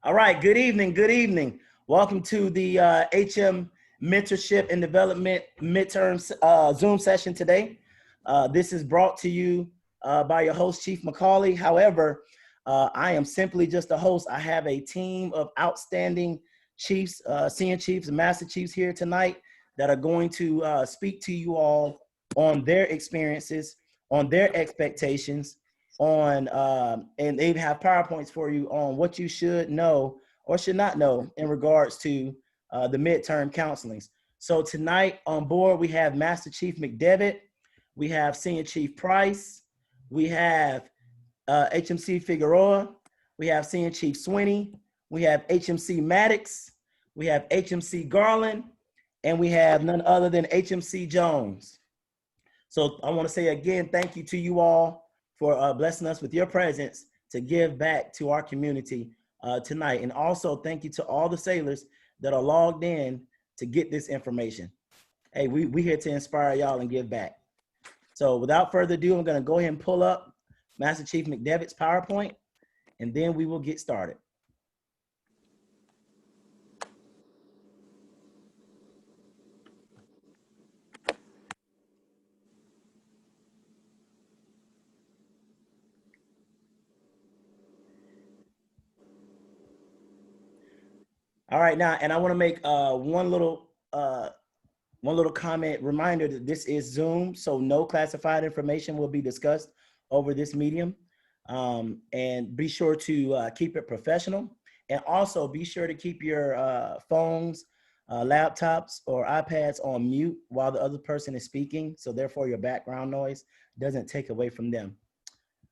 All right, good evening, good evening. Welcome to the HM Mentorship and Development midterms Zoom session today. This is brought to you by your host, Chief McCauley. However, I am simply just a host. I have a team of outstanding chiefs, senior chiefs, and master chiefs here tonight that are going to speak to you all on their experiences, on their expectations, on and they have PowerPoints for you on what you should know or should not know in regards to the midterm counselings. So tonight on board, we have Master Chief McDevitt, we have Senior Chief Price, we have HMC Figueroa, we have Senior Chief Swinney, we have HMC Maddox, we have HMC Garland, and we have none other than HMC Jones. So I want to say again, thank you to you all for blessing us with your presence to give back to our community tonight. And also thank you to all the sailors that are logged in to get this information. Hey, we here to inspire y'all and give back. So without further ado, I'm gonna go ahead and pull up Master Chief McDevitt's PowerPoint, and then we will get started. All right, now, and I want to make one little comment reminder that this is Zoom, so no classified information will be discussed over this medium. And be sure to keep it professional, and also be sure to keep your phones, laptops, or iPads on mute while the other person is speaking, so therefore your background noise doesn't take away from them.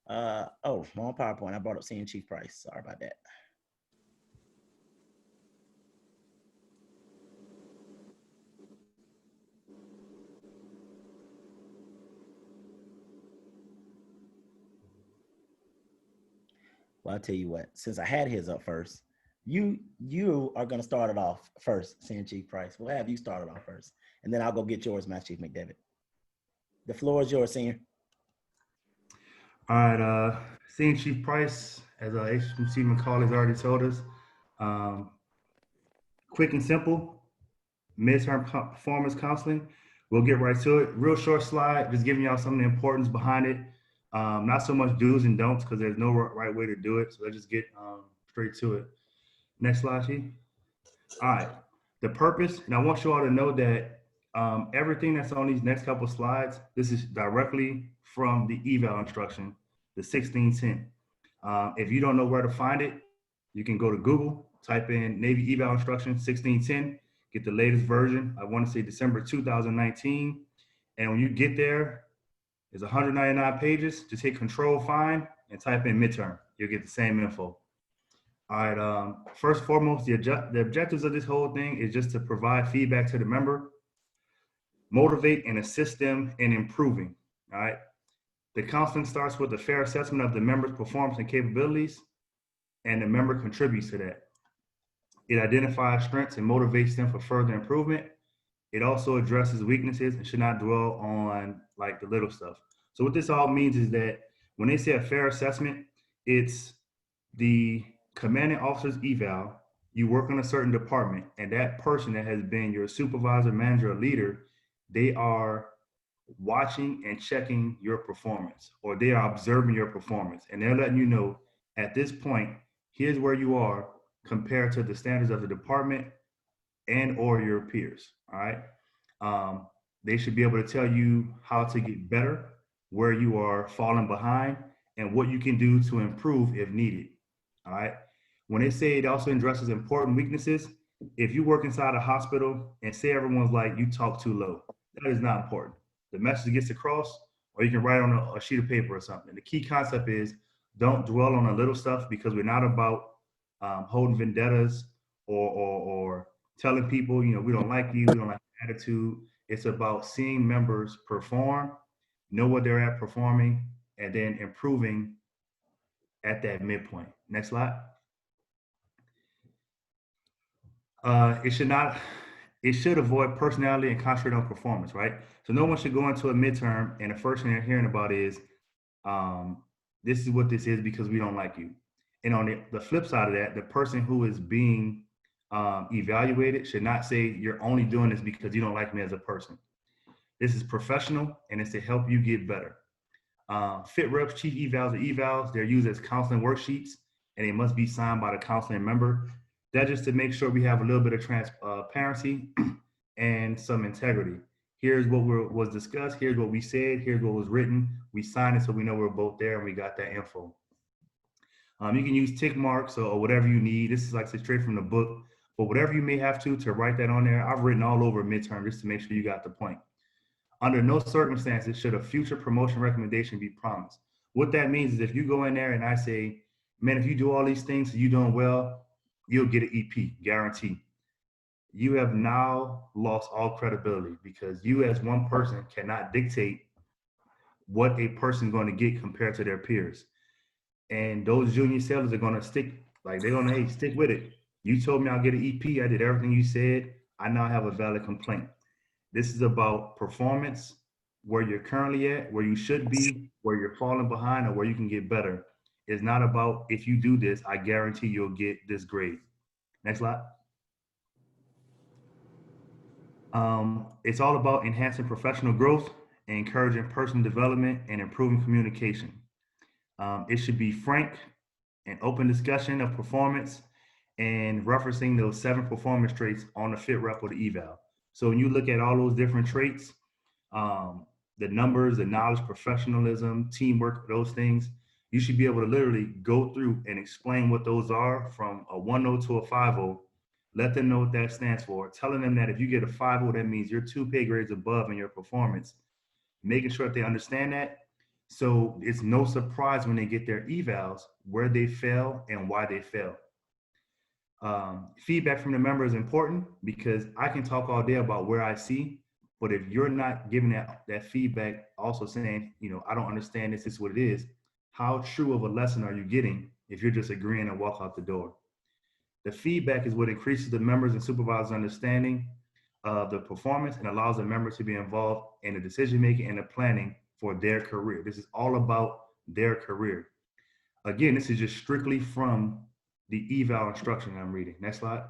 Oh, wrong PowerPoint. I brought up Senior Chief Price. Sorry about that. Well, I'll tell you what, since I had his up first, you are going to start it off first, Senior Chief Price. We'll have you start it off first, and then I'll go get yours, Master Chief McDevitt. The floor is yours, Senior. All right, Senior Chief Price, as HMC McCall has already told us, quick and simple, midterm performance counseling. We'll get right to it. Real short slide, just giving y'all some of the importance behind it. Not so much do's and don'ts because there's no right way to do it. So let's just get straight to it. Next slide, Chief. All right, the purpose, and I want you all to know that everything that's on these next couple slides, this is directly from the Eval instruction, the 1610. If you don't know where to find it, you can go to Google, type in Navy Eval instruction 1610, get the latest version. I want to say December 2019. And when you get there, it's 199 pages. Just hit Control Find and type in midterm. You'll get the same info. All right, first and foremost, the objectives of this whole thing is just to provide feedback to the member, motivate and assist them in improving. All right. The counseling starts with a fair assessment of the member's performance and capabilities, and the member contributes to that. It identifies strengths and motivates them for further improvement. It also addresses weaknesses and should not dwell on like the little stuff. So what this all means is that when they say a fair assessment, it's the commanding officer's eval. You work in a certain department, and that person that has been your supervisor, manager, or leader, they are watching and checking your performance, or they are observing your performance, and they're letting you know at this point, here's where you are compared to the standards of the department and or your peers. All right. They should be able to tell you how to get better, where you are falling behind, and what you can do to improve if needed. All right. When they say it also addresses important weaknesses, if you work inside a hospital and say everyone's like, you talk too low, that is not important. The message gets across, or you can write on a sheet of paper or something. The key concept is don't dwell on the little stuff, because we're not about holding vendettas or telling people, you know, we don't like you, we don't like your attitude. It's about seeing members perform, know what they're at performing, and then improving at that midpoint. Next slide. It should avoid personality and concentrate on performance, right? So no one should go into a midterm and the first thing they're hearing about is, this is what this is because we don't like you. And on the flip side of that, the person who is being evaluated should not say, you're only doing this because you don't like me as a person. This is professional and it's to help you get better. Fit reps, chief evals, or evals, they're used as counseling worksheets and they must be signed by the counseling member. That's just to make sure we have a little bit of transparency and some integrity. Here's what was discussed. Here's what we said. Here's what was written. We signed it so we know we're both there and we got that info. You can use tick marks or whatever you need. This is like straight from the book, but whatever you may have to write that on there. I've written all over midterm just to make sure you got the point. Under no circumstances should a future promotion recommendation be promised. What that means is if you go in there and I say, man, if you do all these things, you're doing well, you'll get an EP, guarantee. You have now lost all credibility because you as one person cannot dictate what a person's going to get compared to their peers. And those junior sellers are going to stick, like they're going to, hey, stick with it. You told me I'll get an EP. I did everything you said. I now have a valid complaint. This is about performance, where you're currently at, where you should be, where you're falling behind, or where you can get better. It's not about if you do this, I guarantee you'll get this grade. Next slide. It's all about enhancing professional growth, encouraging personal development, and improving communication. It should be frank and open discussion of performance and referencing those 7 performance traits on the fit rep or the eval. So when you look at all those different traits, the numbers, the knowledge, professionalism, teamwork, those things, you should be able to literally go through and explain what those are from a 1.0 to a 5.0. Let them know what that stands for. Telling them that if you get a 5.0, that means you're 2 pay grades above in your performance. Making sure that they understand that. So it's no surprise when they get their evals where they fail and why they fail. Feedback from the member is important because I can talk all day about where I see, but if you're not giving that feedback, also saying, I don't understand this is what it is, how true of a lesson are you getting if you're just agreeing and walk out the door? The feedback is what increases the members and supervisors' understanding of the performance and allows the members to be involved in the decision-making and the planning for their career. This is all about their career. Again, this is just strictly from the eval instruction I'm reading. Next slide.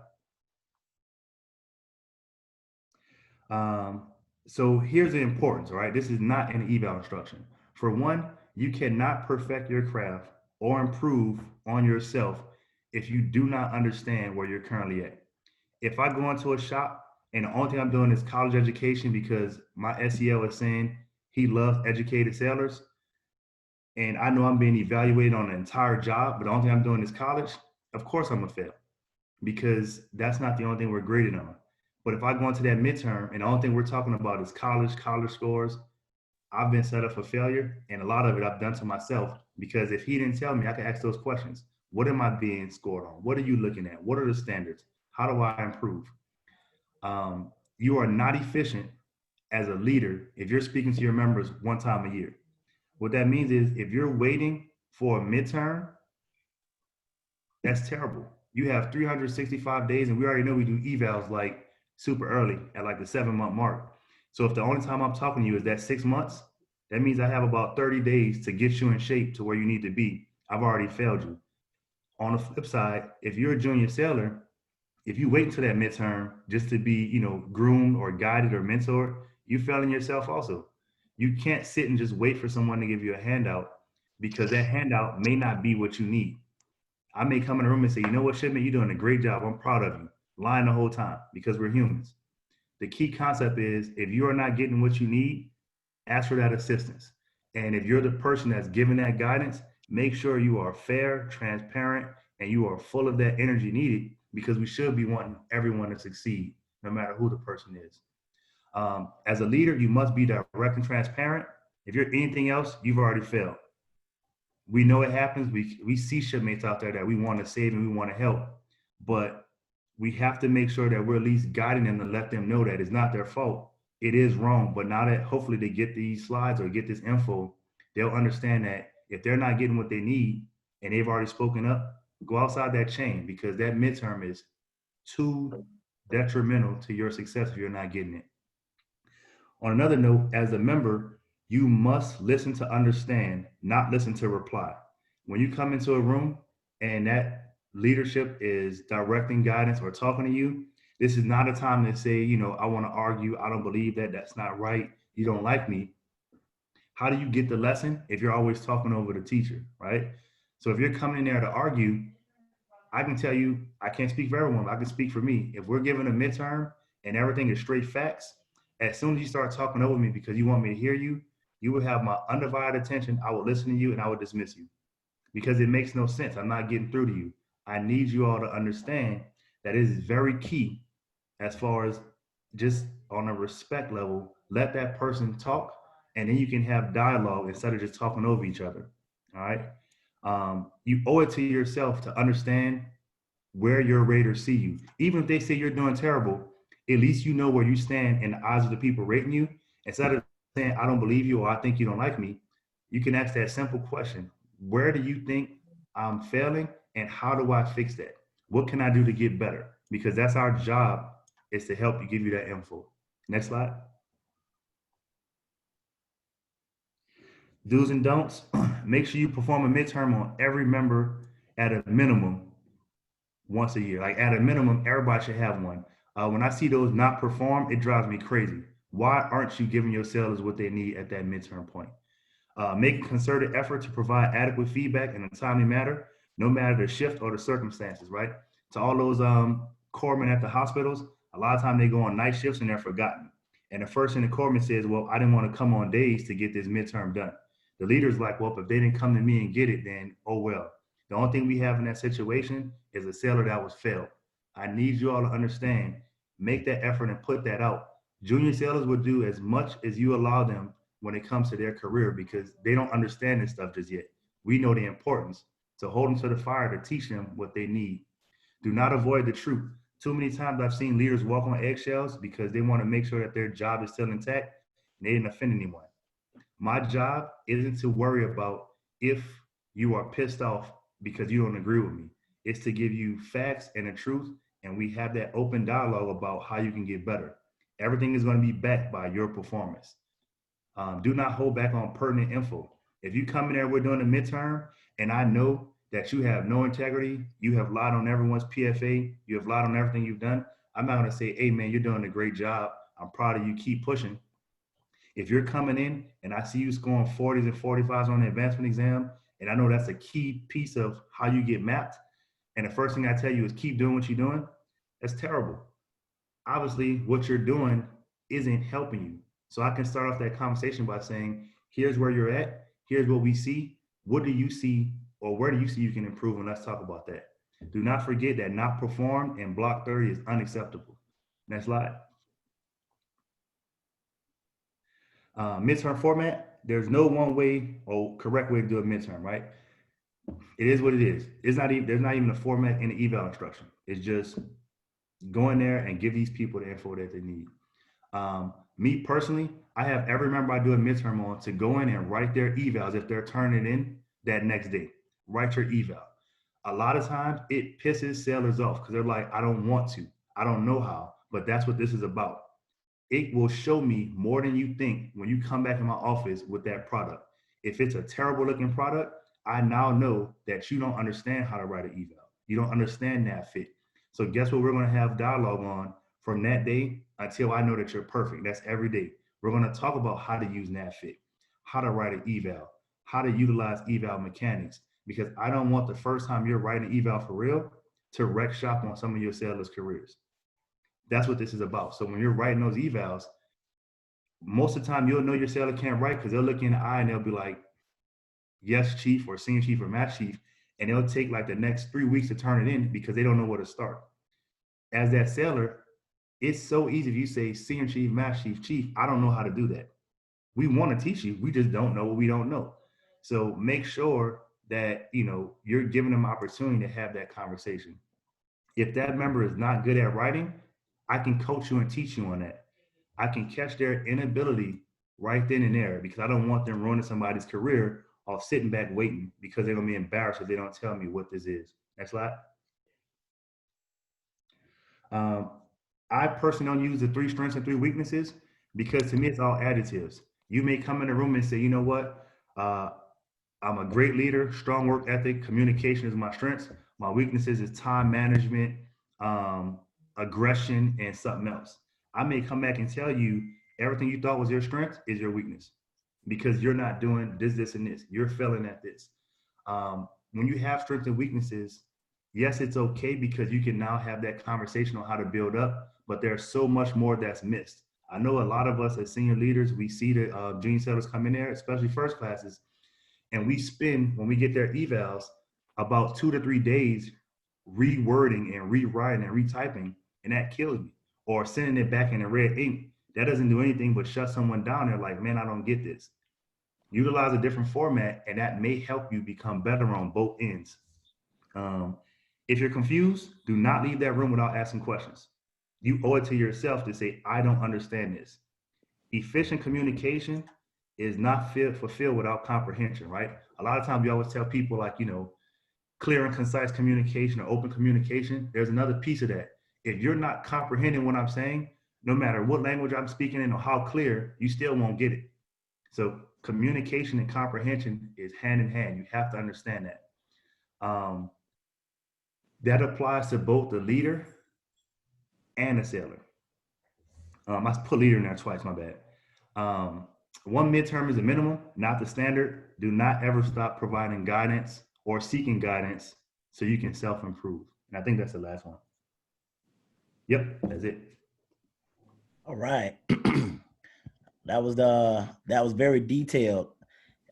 So here's the importance, all right? This is not an eval instruction. For one, you cannot perfect your craft or improve on yourself if you do not understand where you're currently at. If I go into a shop and the only thing I'm doing is college education because my SEL is saying he loves educated sellers, and I know I'm being evaluated on an entire job, but the only thing I'm doing is college, of course I'm gonna fail because that's not the only thing we're graded on. But if I go into that midterm and the only thing we're talking about is college scores, I've been set up for failure, and a lot of it I've done to myself because if he didn't tell me, I could ask those questions. What am I being scored on? What are you looking at? What are the standards? How do I improve? You are not efficient as a leader if you're speaking to your members 1 time a year. What that means is if you're waiting for a midterm, that's terrible. You have 365 days, and we already know we do evals like super early at like the 7-month mark. So if the only time I'm talking to you is that 6 months, that means I have about 30 days to get you in shape to where you need to be. I've already failed you. On the flip side, if you're a junior seller, if you wait until that midterm just to be, groomed or guided or mentored, you're failing yourself also. You can't sit and just wait for someone to give you a handout because that handout may not be what you need. I may come in the room and say, you know what, Shipman, you're doing a great job. I'm proud of you. Lying the whole time because we're humans. The key concept is if you are not getting what you need, ask for that assistance. And if you're the person that's giving that guidance, make sure you are fair, transparent, and you are full of that energy needed because we should be wanting everyone to succeed, no matter who the person is. As a leader, you must be direct and transparent. If you're anything else, you've already failed. We know it happens. We see shipmates out there that we want to save and we want to help, but we have to make sure that we're at least guiding them to let them know that it's not their fault. It is wrong, but now that hopefully they get these slides or get this info, they'll understand that if they're not getting what they need and they've already spoken up, go outside that chain because that midterm is too detrimental to your success if you're not getting it. On another note, as a member, you must listen to understand, not listen to reply. When you come into a room, and that leadership is directing guidance or talking to you, this is not a time to say, I want to argue. I don't believe that. That's not right. You don't like me. How do you get the lesson if you're always talking over the teacher, right? So if you're coming in there to argue, I can tell you, I can't speak for everyone, but I can speak for me. If we're given a midterm and everything is straight facts, as soon as you start talking over me because you want me to hear you, you will have my undivided attention. I will listen to you and I will dismiss you because it makes no sense. I'm not getting through to you. I need you all to understand that it is very key as far as just on a respect level, let that person talk and then you can have dialogue instead of just talking over each other. All right. You owe it to yourself to understand where your raters see you. Even if they say you're doing terrible, at least you know where you stand in the eyes of the people rating you. Instead of saying, I don't believe you or I think you don't like me, you can ask that simple question. Where do you think I'm failing and how do I fix that? What can I do to get better? Because that's our job is to help you give you that info. Next slide. Do's and don'ts. Make sure you perform a midterm on every member at a minimum once a year. Like at a minimum, everybody should have one. When I see those not perform, it drives me crazy. Why aren't you giving your sellers what they need at that midterm point? Make a concerted effort to provide adequate feedback in a timely manner, no matter the shift or the circumstances, right? To all those corpsmen at the hospitals, a lot of time they go on night shifts and they're forgotten. And the first thing the corpsman says, well, I didn't want to come on days to get this midterm done. The leader's like, well, if they didn't come to me and get it, then oh well. The only thing we have in that situation is a seller that was failed. I need you all to understand, make that effort and put that out. Junior sellers will do as much as you allow them when it comes to their career because they don't understand this stuff just yet. We know the importance. So hold them to the fire to teach them what they need. Do not avoid the truth. Too many times I've seen leaders walk on eggshells because they want to make sure that their job is still intact and they didn't offend anyone. My job isn't to worry about if you are pissed off because you don't agree with me. It's to give you facts and the truth, and we have that open dialogue about how you can get better. Everything is going to be backed by your performance. Do not hold back on pertinent info. If you come in there, we're doing a midterm, and I know that you have no integrity, you have lied on everyone's PFA, you have lied on everything you've done, I'm not going to say, hey, man, you're doing a great job. I'm proud of you. Keep pushing. If you're coming in and I see you scoring 40s and 45s on the advancement exam, and I know that's a key piece of how you get mapped, and the first thing I tell you is keep doing what you're doing, that's terrible. Obviously, what you're doing isn't helping you. So I can start off that conversation by saying, here's where you're at, here's what we see, what do you see, or where do you see you can improve, and let's talk about that. Do not forget that not performed in block 30 is unacceptable. Next slide. Midterm format, there's no one way or correct way to do a midterm, right? It is what it is. It's not even, there's not even a format in the eval instruction. It's just go in there and give these people the info that they need. Me personally, I have every member I do a midterm on to go in and write their evals if they're turning in that next day. Write your eval. A lot of times it pisses sailors off because they're like, I don't want to. I don't know how, but that's what this is about. It will show me more than you think when you come back in my office with that product. If it's a terrible looking product, I now know that you don't understand how to write an eval. You don't understand that fit. So guess what we're going to have dialogue on from that day until I know that you're perfect. That's every day. We're going to talk about how to use NavFit, how to write an eval, how to utilize eval mechanics, because I don't want the first time you're writing eval for real to wreck shop on some of your sellers' careers. That's what this is about. So when you're writing those evals, most of the time you'll know your seller can't write because they'll look you in the eye and they'll be like, yes, chief, or senior chief, or match chief. And they'll take like the next 3 weeks to turn it in because they don't know where to start. As that seller, it's so easy if you say senior chief, match chief, chief, I don't know how to do that. We want to teach you, we just don't know what we don't know. So make sure that you're giving them opportunity to have that conversation. If that member is not good at writing, I can coach you and teach you on that. I can catch their inability right then and there because I don't want them ruining somebody's career off sitting back waiting because they're gonna be embarrassed if they don't tell me what this is. Next slide. Um, I personally don't use the 3 strengths and 3 weaknesses because to me it's all additives. You may come in the room and say, you know what, I'm a great leader, strong work ethic, communication is my strengths. My weaknesses is time management, um, aggression, and something else. I may come back and tell you everything you thought was your strength is your weakness because you're not doing this, and this. You're failing at this. When you have strengths and weaknesses, yes, it's okay because you can now have that conversation on how to build up, but there's so much more that's missed. I know a lot of us as senior leaders, we see the junior settlers come in there, especially first classes, and we spend, when we get their evals, about 2 to 3 days rewording and rewriting and retyping, and that kills me. Or sending it back in a red ink. That doesn't do anything but shut someone down. They're like, man, I don't get this. Utilize a different format, and that may help you become better on both ends. Um, if you're confused, do not leave that room without asking questions. You owe it to yourself to say, I don't understand this. Efficient communication is not fulfilled without comprehension, right? A lot of times we always tell people like, clear and concise communication or open communication. There's another piece of that. If you're not comprehending what I'm saying, no matter what language I'm speaking in or how clear, you still won't get it. So communication and comprehension is hand in hand. You have to understand that. That applies to both the leader and the sailor. I put leader in there twice, my bad. One midterm is a minimum, not the standard. Do not ever stop providing guidance or seeking guidance so you can self-improve. And I think that's the last one. Yep, that's it. All right. That was very detailed.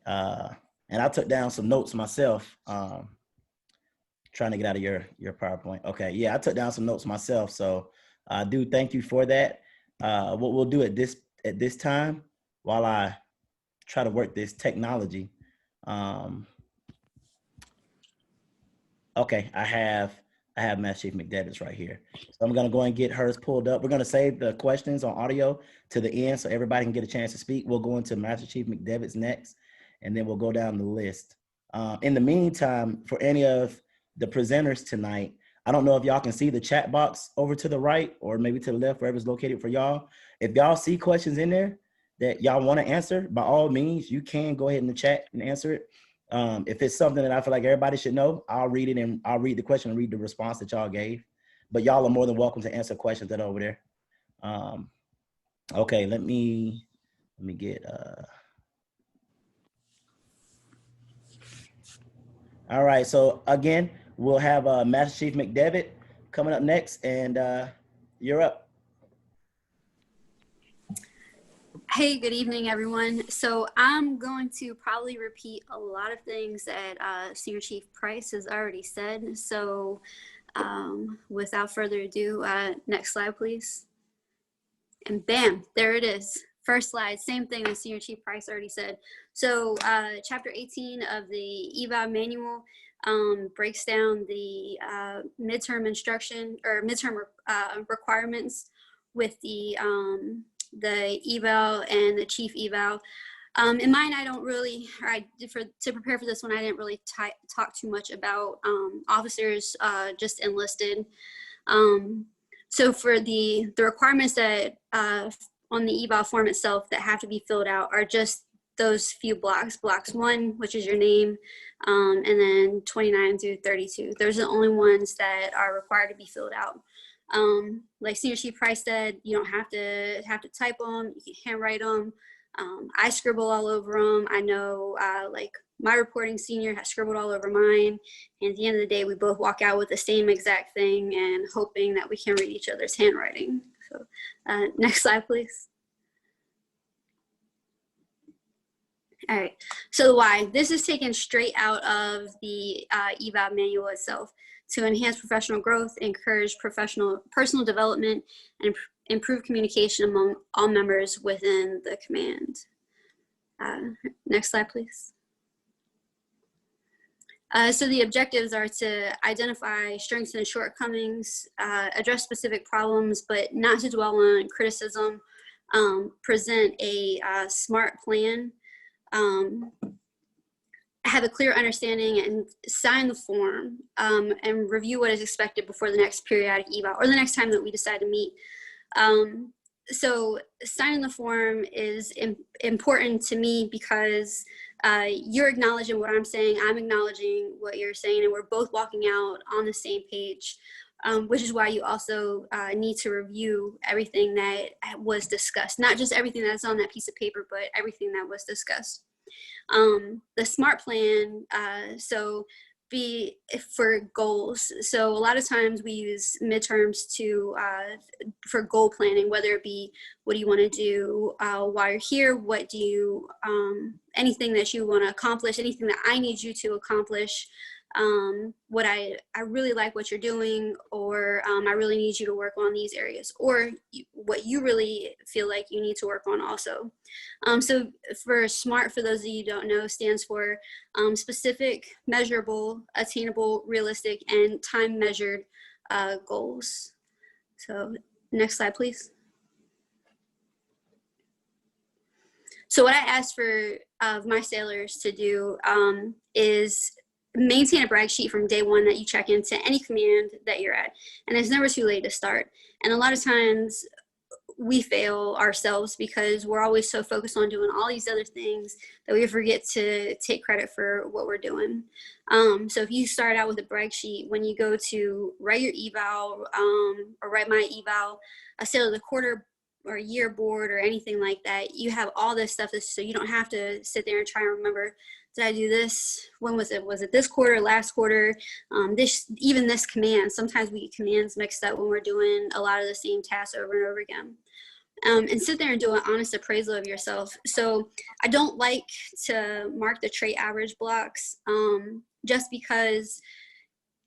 And I took down some notes myself. Trying to get out of your PowerPoint. Okay, yeah, I took down some notes myself. So I do thank you for that. What we'll do at this time, while I try to work this technology. Okay, I have Master Chief McDevitt's right here. So I'm gonna go and get hers pulled up. We're gonna save the questions on audio to the end so everybody can get a chance to speak. We'll go into Master Chief McDevitt's next, and then we'll go down the list. In the meantime, for any of the presenters tonight, I don't know if y'all can see the chat box over to the right or maybe to the left, wherever it's located for y'all. If y'all see questions in there that y'all want to answer, by all means, you can go ahead in the chat and answer it. If it's something that I feel like everybody should know, I'll read it and I'll read the question and read the response that y'all gave. But y'all are more than welcome to answer questions that are over there. Okay, let me get all right, so again, we'll have Master Chief McDevitt coming up next, and you're up. Hey, good evening, everyone. So I'm going to probably repeat a lot of things that Senior Chief Price has already said. So without further ado, next slide, please. And bam, there it is. First slide, same thing that Senior Chief Price already said. So chapter 18 of the Eval manual breaks down the midterm instruction or midterm requirements with the eval and the chief eval. In mine, I don't really, to prepare for this one, I didn't really talk too much about officers just enlisted. So for the requirements that on the eval form itself that have to be filled out are just those few blocks. Blocks 1, which is your name, and then 29 through 32. Those are the only ones that are required to be filled out. Like Senior Chief Price said, you don't have to type them, you can handwrite them. I scribble all over them. I know like my reporting senior has scribbled all over mine. And at the end of the day, we both walk out with the same exact thing and hoping that we can read each other's handwriting. So next slide, please. All right, so why? This is taken straight out of the eval manual itself. To enhance professional growth, encourage personal development, and improve communication among all members within the command. Next slide, please. So the objectives are to identify strengths and shortcomings, address specific problems, but not to dwell on criticism, present a smart plan, have a clear understanding and sign the form and review what is expected before the next periodic eval or the next time that we decide to meet. So signing the form is important to me because you're acknowledging what I'm saying, I'm acknowledging what you're saying, and we're both walking out on the same page, which is why you also need to review everything that was discussed, not just everything that's on that piece of paper, but everything that was discussed. The SMART plan, so be for goals. So a lot of times we use midterms for goal planning, whether it be what do you want to do while you're here, what do you, anything that you want to accomplish, anything that I need you to accomplish, what I really like what you're doing, or I really need you to work on these areas, or what you really feel like you need to work on also. So for SMART, for those of you who don't know, stands for specific, measurable, attainable, realistic, and time measured goals. So next slide, please. So what I asked for my sailors to do is maintain a brag sheet from day one that you check into any command that you're at. And it's never too late to start. And a lot of times we fail ourselves because we're always so focused on doing all these other things that we forget to take credit for what we're doing. So if you start out with a brag sheet, when you go to write your eval or write my eval, a sailor of the quarter or year board or anything like that, you have all this stuff so you don't have to sit there and try and remember, did I do this? When was it? Was it this quarter, last quarter? Even this command. Sometimes we get commands mixed up when we're doing a lot of the same tasks over and over again. And sit there and do an honest appraisal of yourself. So I don't like to mark the trait average blocks just because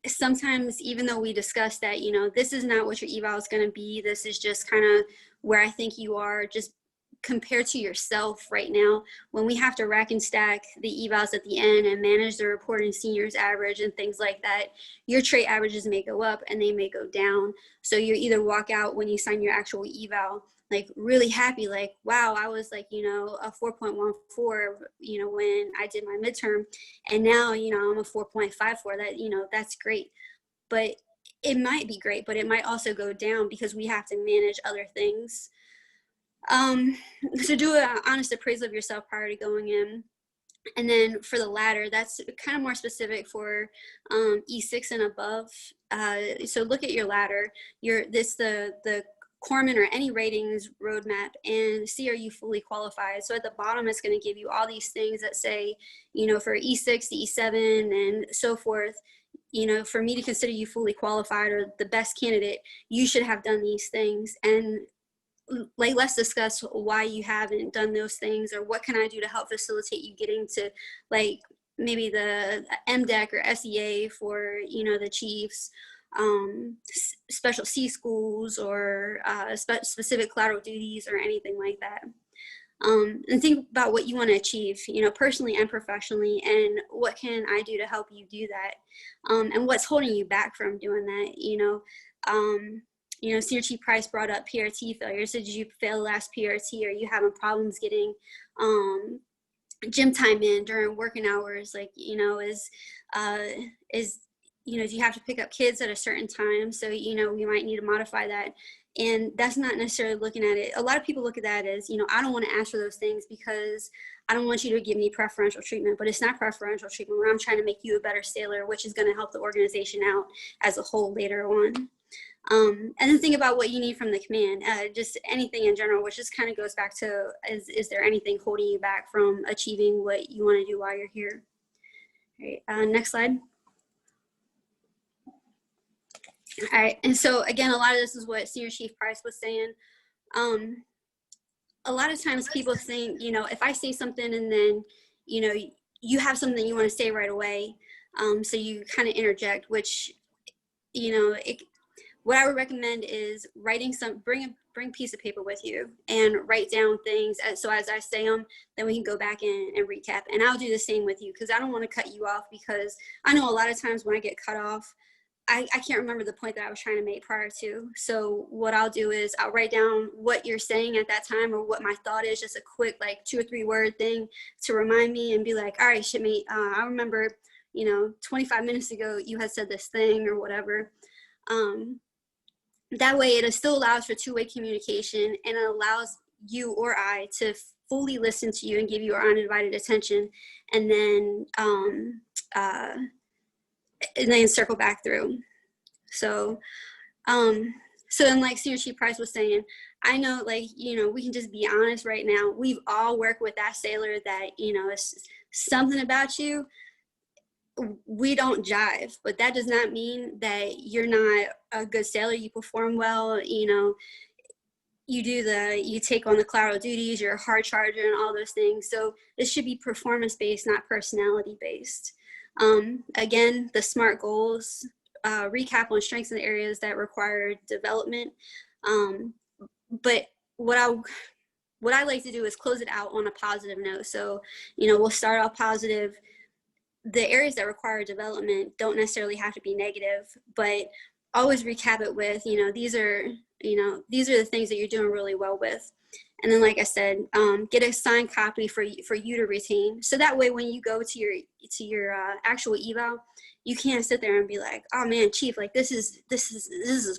sometimes, even though we discuss that, you know, this is not what your eval is going to be, this is just kind of where I think you are, just compared to yourself right now, when we have to rack and stack the evals at the end and manage the reporting seniors average and things like that, your trait averages may go up and they may go down. So you either walk out when you sign your actual eval like really happy, like, wow, I was like, you know, a 4.14, you know, when I did my midterm, and now, you know, I'm a 4.54. That, you know, that's great. But it might be great, but it might also go down because we have to manage other things. So do an honest appraisal of yourself prior to going in. And then for the ladder, that's kind of more specific for E6 and above. So look at your ladder. The Corpsman or any ratings roadmap and see, are you fully qualified? So at the bottom, it's going to give you all these things that say, you know, for E6 to E7 and so forth, you know, for me to consider you fully qualified or the best candidate, you should have done these things. And like, let's discuss why you haven't done those things, or what can I do to help facilitate you getting to, like, maybe the MDEC or SEA for, you know, the Chiefs, special C schools, or specific collateral duties or anything like that. And think about what you want to achieve, you know, personally and professionally, and what can I do to help you do that, and what's holding you back from doing that. You know, Senior Chief Price brought up PRT failures. So did you fail last PRT? Are you having problems getting gym time in during working hours? Like, you know, you know, do you have to pick up kids at a certain time? So, you know, we might need to modify that. And that's not necessarily looking at it. A lot of people look at that as, you know, I don't want to ask for those things because I don't want you to give me preferential treatment, but it's not preferential treatment when I'm trying to make you a better sailor, which is going to help the organization out as a whole later on. And then think about what you need from the command, just anything in general, which just kind of goes back to, is there anything holding you back from achieving what you want to do while you're here? All right, next slide. All right, and so again, a lot of this is what Senior Chief Price was saying. A lot of times people think, you know, if I say something and then, you know, you have something you want to say right away, so you kind of interject, which, you know, what I would recommend is writing bring a piece of paper with you and write down things. So as I say them, then we can go back and recap. And I'll do the same with you, because I don't want to cut you off, because I know a lot of times when I get cut off, I can't remember the point that I was trying to make prior to. So what I'll do is I'll write down what you're saying at that time, or what my thought is, just a quick, like 2 or 3 word thing to remind me, and be like, all right, shipmate, I remember, you know, 25 minutes ago, you had said this thing or whatever. that way it still allows for two-way communication, and it allows you or I to fully listen to you and give you our undivided attention, and then circle back through. So then, like Senior Chief Price was saying, I know, like, you know, we can just be honest right now. We've all worked with that sailor that, you know, it's something about you, we don't jive, but that does not mean that you're not a good sailor. You perform well, you know, you take on the collateral duties, you're a hard charger and all those things. So this should be performance-based, not personality-based. Again, the SMART goals, recap on strengths and areas that require development. But what I like to do is close it out on a positive note. So, you know, we'll start off positive. The areas that require development don't necessarily have to be negative, but always recap it with, you know, these are the things that you're doing really well with. And then, like I said, get a signed copy for you to retain. So that way, when you go to your actual eval, you can't sit there and be like, oh man, Chief, like this is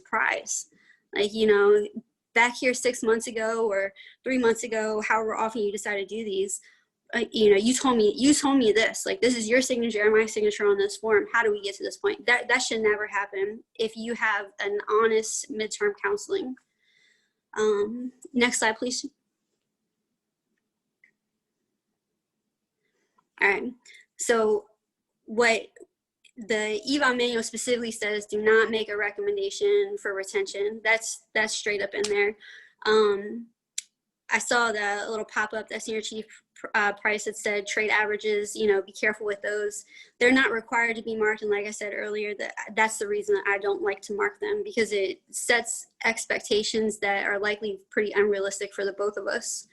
prize. Like, you know, back here 6 months ago or 3 months ago, however often you decide to do these, you know, you told me this, like, this is your signature and my signature on this form. How do we get to this point? That should never happen if you have an honest midterm counseling. Next slide, please. All right. So what the eval manual specifically says, do not make a recommendation for retention. That's straight up in there. I saw the little pop-up that Senior Chief Price had said, trade averages, you know, be careful with those. They're not required to be marked. And like I said earlier, that's the reason that I don't like to mark them, because it sets expectations that are likely pretty unrealistic for the both of us.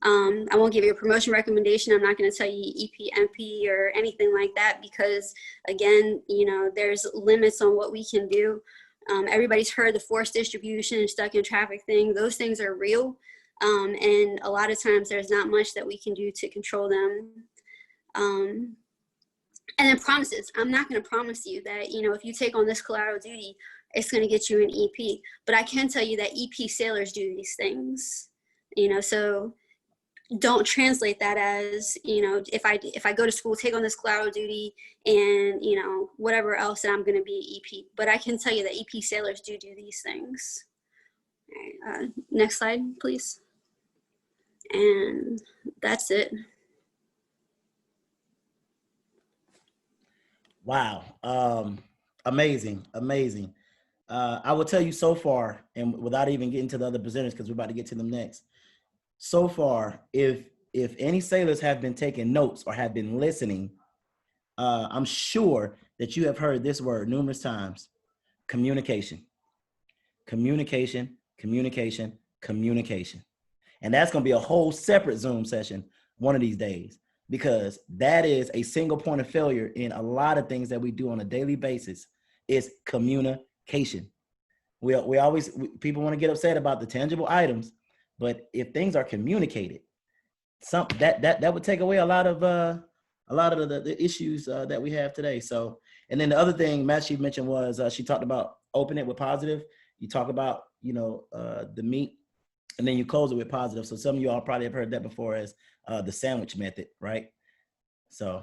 I won't give you a promotion recommendation. I'm not going to tell you EP, MP, or anything like that, because again, you know, there's limits on what we can do. Everybody's heard the forced distribution and stuck in traffic thing. Those things are real. And a lot of times there's not much that we can do to control them. And then promises. I'm not going to promise you that, you know, if you take on this collateral duty, it's going to get you an EP. But I can tell you that EP sailors do these things, you know, so don't translate that as, you know, if I go to school, take on this collateral duty and, you know, whatever else, and I'm going to be an EP. But I can tell you that EP sailors do these things. All right, next slide, please. And that's it. Wow. Amazing. I will tell you so far, and without even getting to the other presenters, because we're about to get to them next. So far, if any sailors have been taking notes or have been listening, I'm sure that you have heard this word numerous times: communication. Communication. And that's going to be a whole separate Zoom session one of these days, because that is a single point of failure in a lot of things that we do on a daily basis, is communication. People want to get upset about the tangible items, but if things are communicated, that would take away a lot of the issues that we have today. So, and then the other thing Matt Chief mentioned was she talked about open it with positive. You talk about, you know, the meat, and then you close it with positive. So some of you all probably have heard that before as the sandwich method, right? So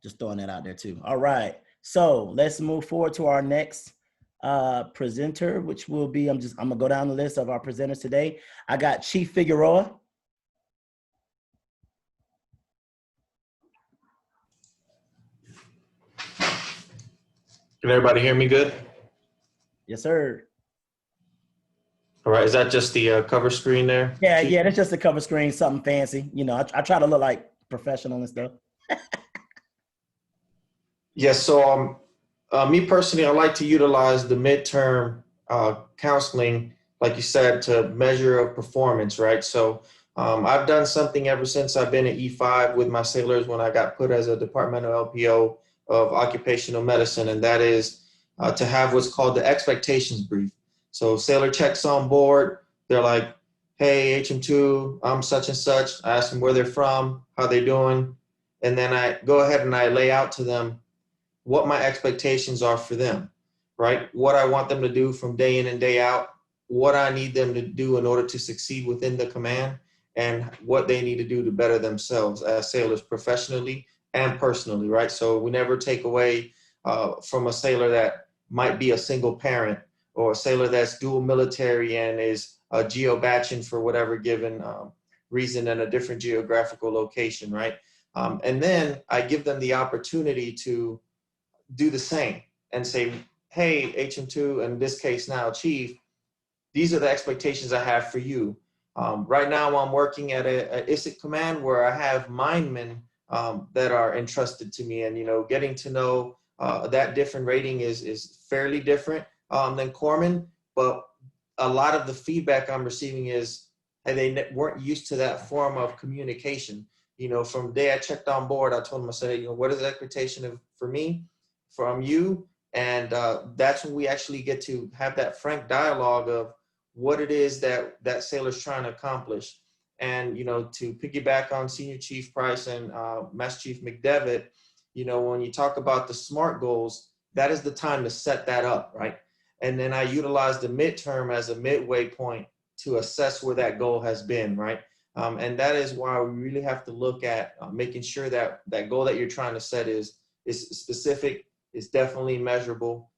just throwing that out there too. All right. So let's move forward to our next presenter, which will be, I'm gonna go down the list of our presenters today. I got Chief Figueroa. Can everybody hear me good? Yes, sir. All right, is that just the cover screen there? Yeah, that's just the cover screen, something fancy. You know, I try to look like professional and stuff. Yes, so me personally, I like to utilize the midterm counseling, like you said, to measure a performance, right? So I've done something ever since I've been at E5 with my sailors when I got put as a departmental LPO of occupational medicine, and that is to have what's called the expectations brief. So sailor checks on board, they're like, hey, HM2, I'm such and such. I ask them where they're from, how they're doing, and then I go ahead and I lay out to them what my expectations are for them, right? What I want them to do from day in and day out, what I need them to do in order to succeed within the command, and what they need to do to better themselves as sailors professionally and personally, right? So we never take away from a sailor that might be a single parent, or a sailor that's dual military and is geo-batching for whatever given reason in a different geographical location, right? And then I give them the opportunity to do the same and say, hey, HM2, in this case now, Chief, these are the expectations I have for you. Right now, I'm working at a ISIC command where I have minemen that are entrusted to me, and getting to know that different rating is fairly different than corpsmen. But a lot of the feedback I'm receiving is, hey, they weren't used to that form of communication. From the day I checked on board, I told them, I said, what is the expectation for me, from you? And that's when we actually get to have that frank dialogue of what it is that sailor's trying to accomplish. And, to piggyback on Senior Chief Price and Master Chief McDevitt, when you talk about the SMART goals, that is the time to set that up, right? And then I utilize the midterm as a midway point to assess where that goal has been, right? And that is why we really have to look at making sure that that goal that you're trying to set is specific, is definitely measurable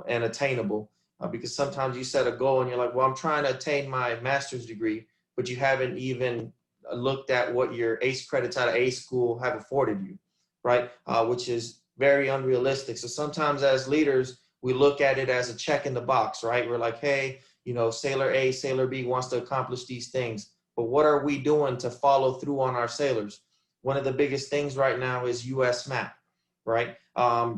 and attainable. Because sometimes you set a goal and you're like, well, I'm trying to attain my master's degree, but you haven't even looked at what your ACE credits out of ACE school have afforded you, right? Which is very unrealistic. So sometimes as leaders, we look at it as a check in the box, right? We're like, hey, Sailor A, Sailor B wants to accomplish these things, but what are we doing to follow through on our sailors? One of the biggest things right now is US MAP, right?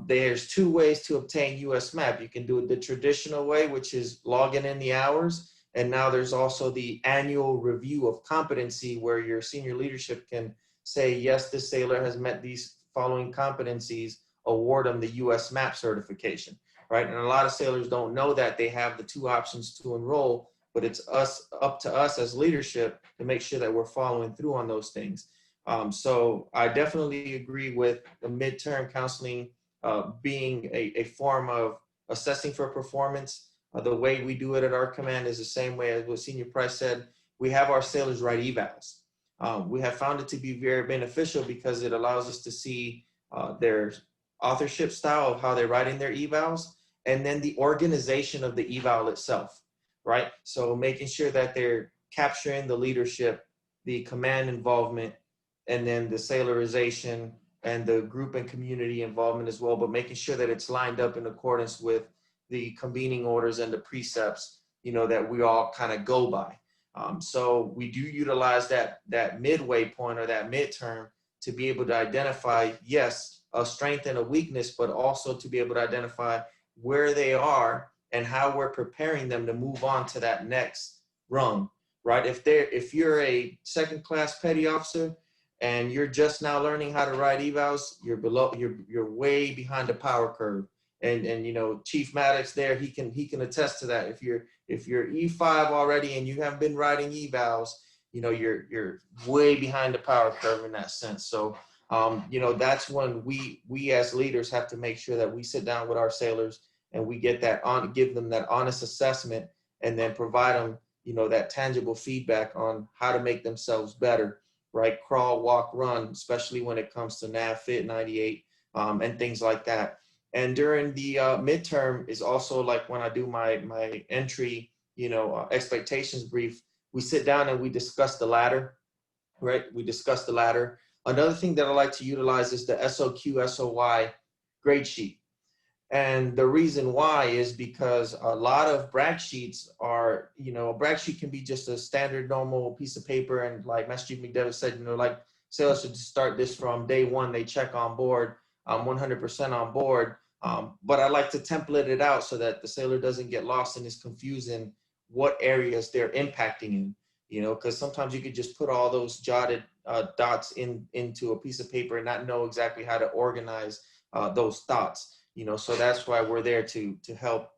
There's two ways to obtain US MAP. You can do it the traditional way, which is logging in the hours. And now there's also the annual review of competency, where your senior leadership can say, yes, this sailor has met these following competencies, award them the US MAP certification, right? And a lot of sailors don't know that they have the two options to enroll, but it's up to us as leadership to make sure that we're following through on those things. So I definitely agree with the midterm counseling being a form of assessing for performance. The way we do it at our command is the same way as what Senior Price said. We have our sailors write evals. We have found it to be very beneficial because it allows us to see their authorship style of how they're writing their evals, and then the organization of the eval itself, right? So making sure that they're capturing the leadership, the command involvement, and then the sailorization and the group and community involvement as well, but making sure that it's lined up in accordance with the convening orders and the precepts, that we all kind of go by. So we do utilize that midway point or that midterm to be able to identify, yes, a strength and a weakness, but also to be able to identify where they are and how we're preparing them to move on to that next rung, right? If you're a second class petty officer and you're just now learning how to write evals, you're way behind the power curve. And Chief Maddox there, he can attest to that. If you're E5 already and you haven't been writing evals, you're way behind the power curve in that sense. So that's when we as leaders have to make sure that we sit down with our sailors and we give them that honest assessment, and then provide them that tangible feedback on how to make themselves better, right? Crawl, walk, run, especially when it comes to nav fit 98 and things like that. And during the midterm is also like when I do my entry expectations brief, we sit down and we discuss the ladder, right? We discuss the ladder. Another thing that I like to utilize is the SOQ, SOY grade sheet. And the reason why is because a lot of brag sheets are, a brag sheet can be just a standard normal piece of paper. And like Master Chief McDevitt said, like sailors should start this from day one. They check on board, 100% on board. But I like to template it out so that the sailor doesn't get lost and is confused in what areas they're impacting in, because sometimes you could just put all those jotted dots into a piece of paper and not know exactly how to organize those thoughts. So that's why we're there to help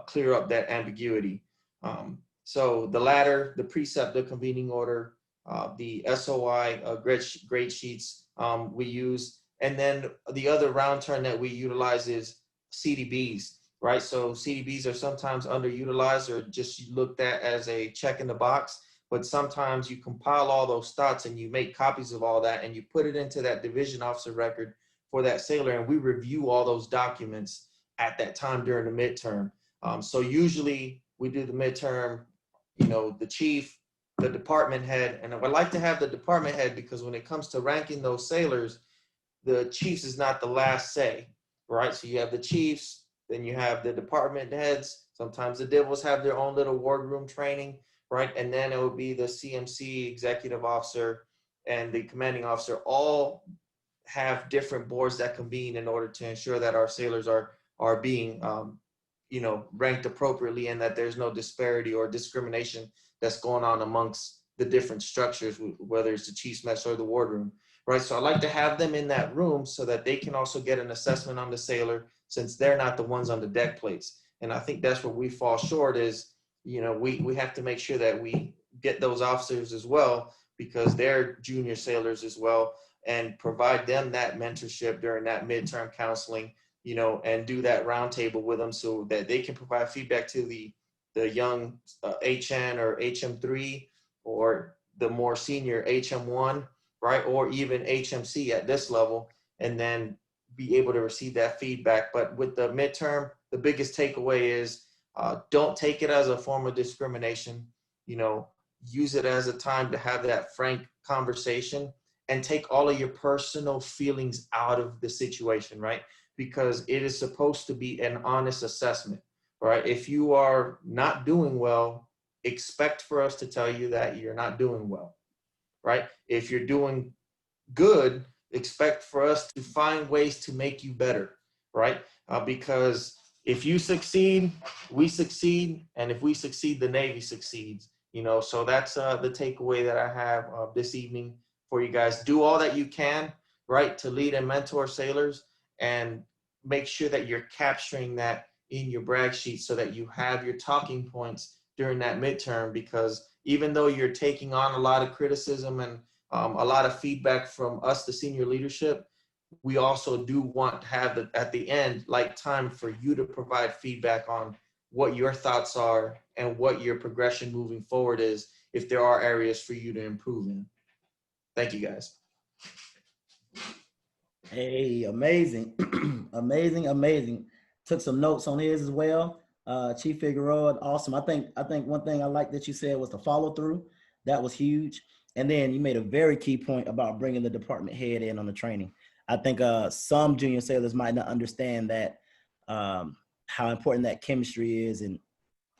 clear up that ambiguity. So the ladder, the precept, the convening order, the SOI grade sheets we use, and then the other round turn that we utilize is CDBs. right? So CDBs are sometimes underutilized or just looked at as a check in the box, but sometimes you compile all those thoughts and you make copies of all that and you put it into that division officer record for that sailor, and we review all those documents at that time during the midterm. So usually we do the midterm, the chief, the department head, and I would like to have the department head because when it comes to ranking those sailors, the chiefs is not the last say, right? So you have the chiefs, then you have the department heads. Sometimes the divils have their own little wardroom training, right? And then it would be the CMC, executive officer, and the commanding officer all have different boards that convene in order to ensure that our sailors are being ranked appropriately and that there's no disparity or discrimination that's going on amongst the different structures, whether it's the chief's mess or the wardroom, right? So I like to have them in that room so that they can also get an assessment on the sailor since they're not the ones on the deck plates. And I think that's where we fall short is, we have to make sure that we get those officers as well because they're junior sailors as well, and provide them that mentorship during that midterm counseling, and do that roundtable with them so that they can provide feedback to the young HN or HM3 or the more senior HM1, right? Or even HMC at this level, and then be able to receive that feedback. But with the midterm, the biggest takeaway is don't take it as a form of discrimination, use it as a time to have that frank conversation and take all of your personal feelings out of the situation, right? Because it is supposed to be an honest assessment, right? If you are not doing well, expect for us to tell you that you're not doing well, right? If you're doing good, expect for us to find ways to make you better, right? Because if you succeed, we succeed, and if we succeed, the Navy succeeds. So that's the takeaway that I have this evening for you guys. Do all that you can, right, to lead and mentor sailors, and make sure that you're capturing that in your brag sheet so that you have your talking points during that midterm. Because even though you're taking on a lot of criticism and a lot of feedback from us, the senior leadership, we also do want to have at the end, time for you to provide feedback on what your thoughts are and what your progression moving forward is, if there are areas for you to improve in. Thank you, guys. Hey, amazing. amazing. Took some notes on his as well. Chief Figueroa, awesome. I think one thing I like that you said was the follow through. That was huge. And then you made a very key point about bringing the department head in on the training. I think some junior sailors might not understand that, how important that chemistry is and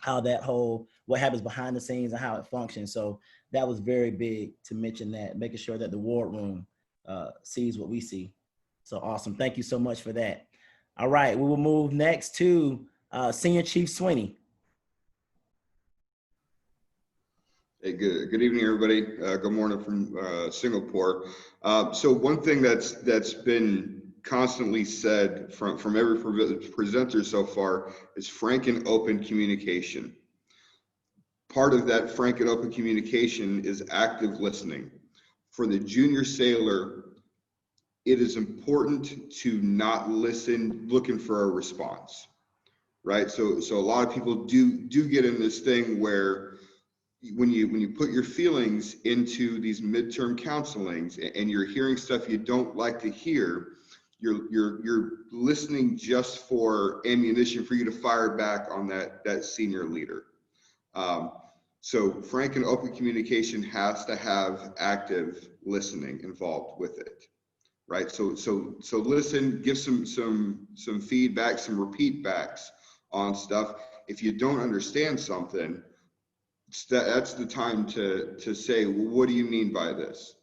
how what happens behind the scenes and how it functions. So that was very big to mention that, making sure that the ward room sees what we see. So awesome. Thank you so much for that. All right, we will move next to Senior Chief Sweeney. Hey, good evening, everybody. Good morning from Singapore. So one thing that's been constantly said from every presenter so far is frank and open communication. Part of that frank and open communication is active listening. For the junior sailor, it is important to not listen looking for a response, right? So a lot of people do get in this thing where when you put your feelings into these midterm counselings and you're hearing stuff you don't like to hear, you're listening just for ammunition for you to fire back on that senior leader. So frank and open communication has to have active listening involved with it, right? So listen, give some feedback, some repeat backs on stuff. If you don't understand something, that's the time to say, well, what do you mean by this?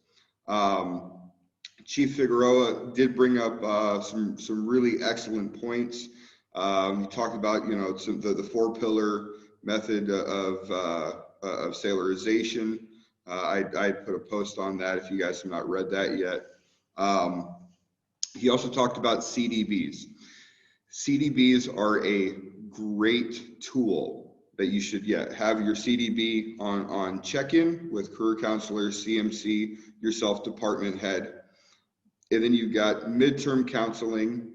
Chief Figueroa did bring up some really excellent points. He talked about the 4-pillar method of sailorization. I put a post on that if you guys have not read that yet. He also talked about CDBs. CDBs are a great tool that you should have your CDB on check-in with career counselor, CMC, yourself, department head. And then you've got midterm counseling,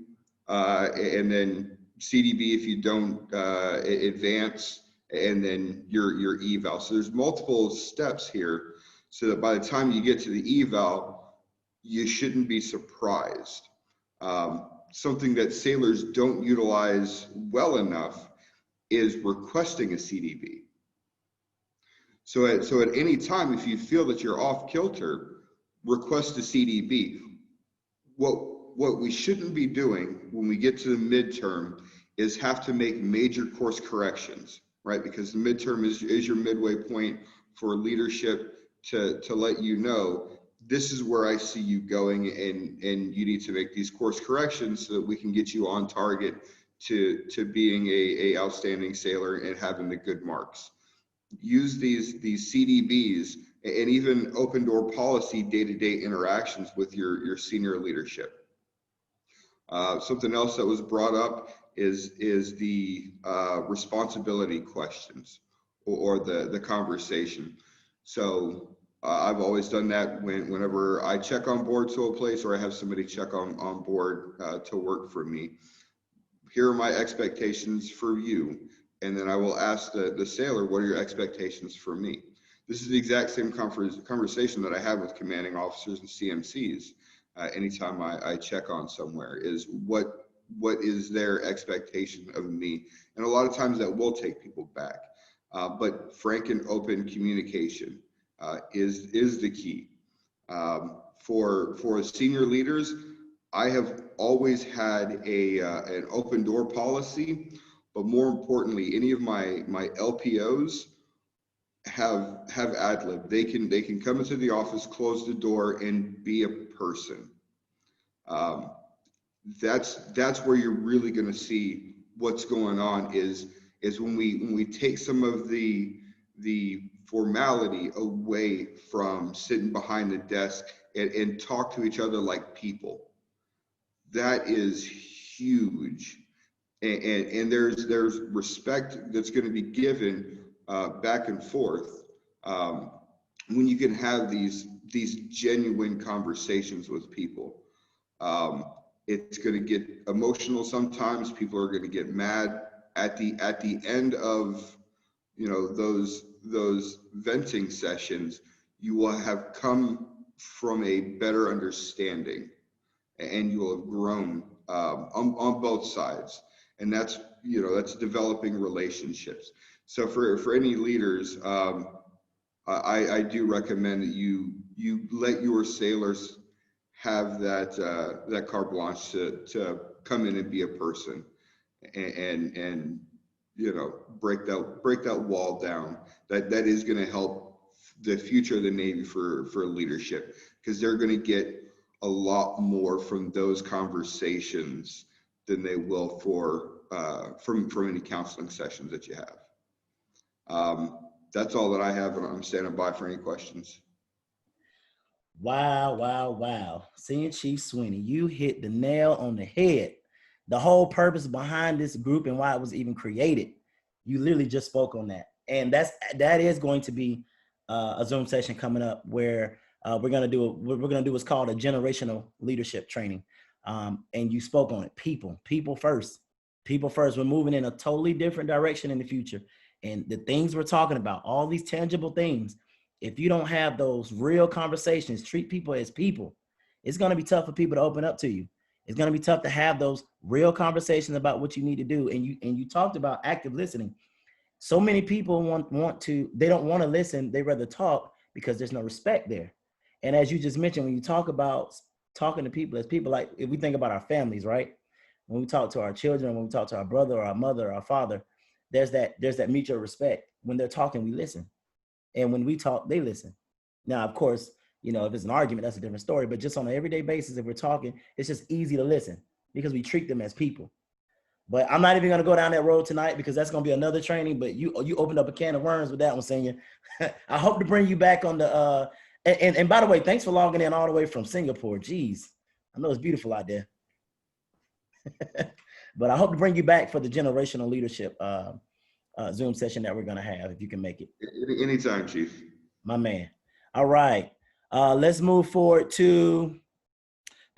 and then CDB if you don't advance, and then your eval. So there's multiple steps here, so that by the time you get to the eval, you shouldn't be surprised. Something that sailors don't utilize well enough is requesting a CDB. So at any time, if you feel that you're off kilter, request a CDB. What we shouldn't be doing when we get to the midterm is have to make major course corrections, right? Because the midterm is your midway point for leadership to let you know, this is where I see you going, and you need to make these course corrections so that we can get you on target to being a outstanding sailor and having the good marks. Use these CDBs and even open door policy day-to-day interactions with your senior leadership. Something else that was brought up is the responsibility questions or the conversation. So I've always done that whenever I check on board to a place, or I have somebody check on board to work for me. Here are my expectations for you. And then I will ask the sailor, what are your expectations for me? This is the exact same conversation that I have with commanding officers and CMCs. Anytime I check on somewhere, is what is their expectation of me? And a lot of times that will take people back. But frank and open communication is the key. For senior leaders, I have always had an open door policy, but more importantly, any of my LPOs have ad lib. They can come into the office, close the door, and be a person. That's where you're really going to see what's going on is when we take some of the formality away from sitting behind the desk and talk to each other like people. That is huge. And there's respect that's going to be given back and forth when you can have these genuine conversations with people. It's going to get emotional sometimes. People are going to get mad at the end of those venting sessions. You will have come from a better understanding, and you will have grown on both sides. And that's developing relationships. So for any leaders, I do recommend that you let your sailors have that carte blanche to come in and be a person, and break that wall down. That is going to help the future of the Navy for leadership, because they're going to get a lot more from those conversations than they will from any counseling sessions that you have. That's all that I have, and I'm standing by for any questions. Wow. Senior Chief Sweeney, you hit the nail on the head. The whole purpose behind this group and why it was even created. You literally just spoke on that. And that is going to be a Zoom session coming up where we're going to do what's called a generational leadership training. And you spoke on it. People first. We're moving in a totally different direction in the future. And the things we're talking about, all these tangible things, if you don't have those real conversations, treat people as people, it's going to be tough for people to open up to you. It's going to be tough to have those real conversations about what you need to do. And you talked about active listening. So many people they don't want to listen. They rather talk because there's no respect there. And as you just mentioned, when you talk about talking to people as people, like if we think about our families, right? When we talk to our children, when we talk to our brother or our mother or our father, there's that mutual respect. When they're talking, we listen. And when we talk, they listen. Now, of course, if it's an argument, that's a different story. But just on an everyday basis, if we're talking, it's just easy to listen because we treat them as people. But I'm not even going to go down that road tonight because that's going to be another training. But you opened up a can of worms with that one, Senior. I hope to bring you back on the and by the way, thanks for logging in all the way from Singapore. Jeez, I know it's beautiful out there. But I hope to bring you back for the generational leadership Zoom session that we're going to have, if you can make it. Anytime, Chief. My man. All right. Let's move forward to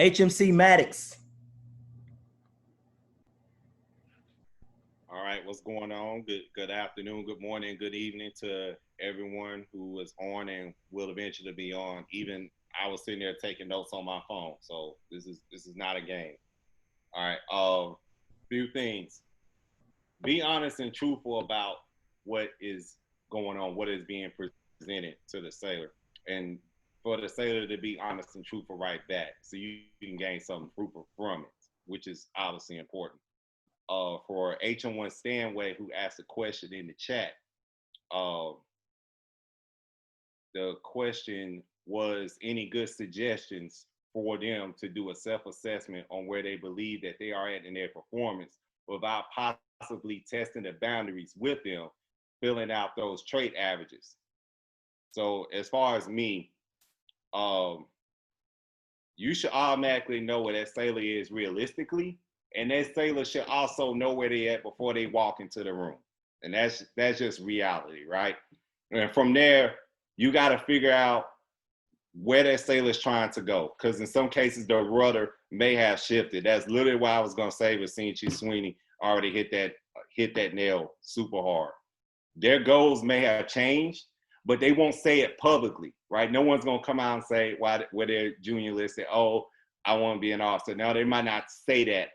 HMC Maddox. right, what's going on? Good afternoon, good morning, good evening to everyone who is on and will eventually be on. Even I was sitting there taking notes on my phone, so this is not a game. All right, few things. Be honest and truthful about what is going on, what is being presented to the sailor, and for the sailor to be honest and truthful right back, so you can gain something fruitful from it, which is obviously important. For HM1 Stanway, who asked a question in the chat, the question was any good suggestions for them to do a self-assessment on where they believe that they are at in their performance without possibly testing the boundaries with them, filling out those trait averages. So as far as me, you should automatically know where that sailor is realistically, and that sailor should also know where they at before they walk into the room. And that's just reality, right? And from there, you got to figure out where that sailor's trying to go. Because in some cases, the rudder may have shifted. That's literally why I was going to say with Senior Chief Sweeney already hit that nail super hard. Their goals may have changed, but they won't say it publicly, right? No one's going to come out and say, where their junior list say, oh, I want to be an officer. Now, they might not say that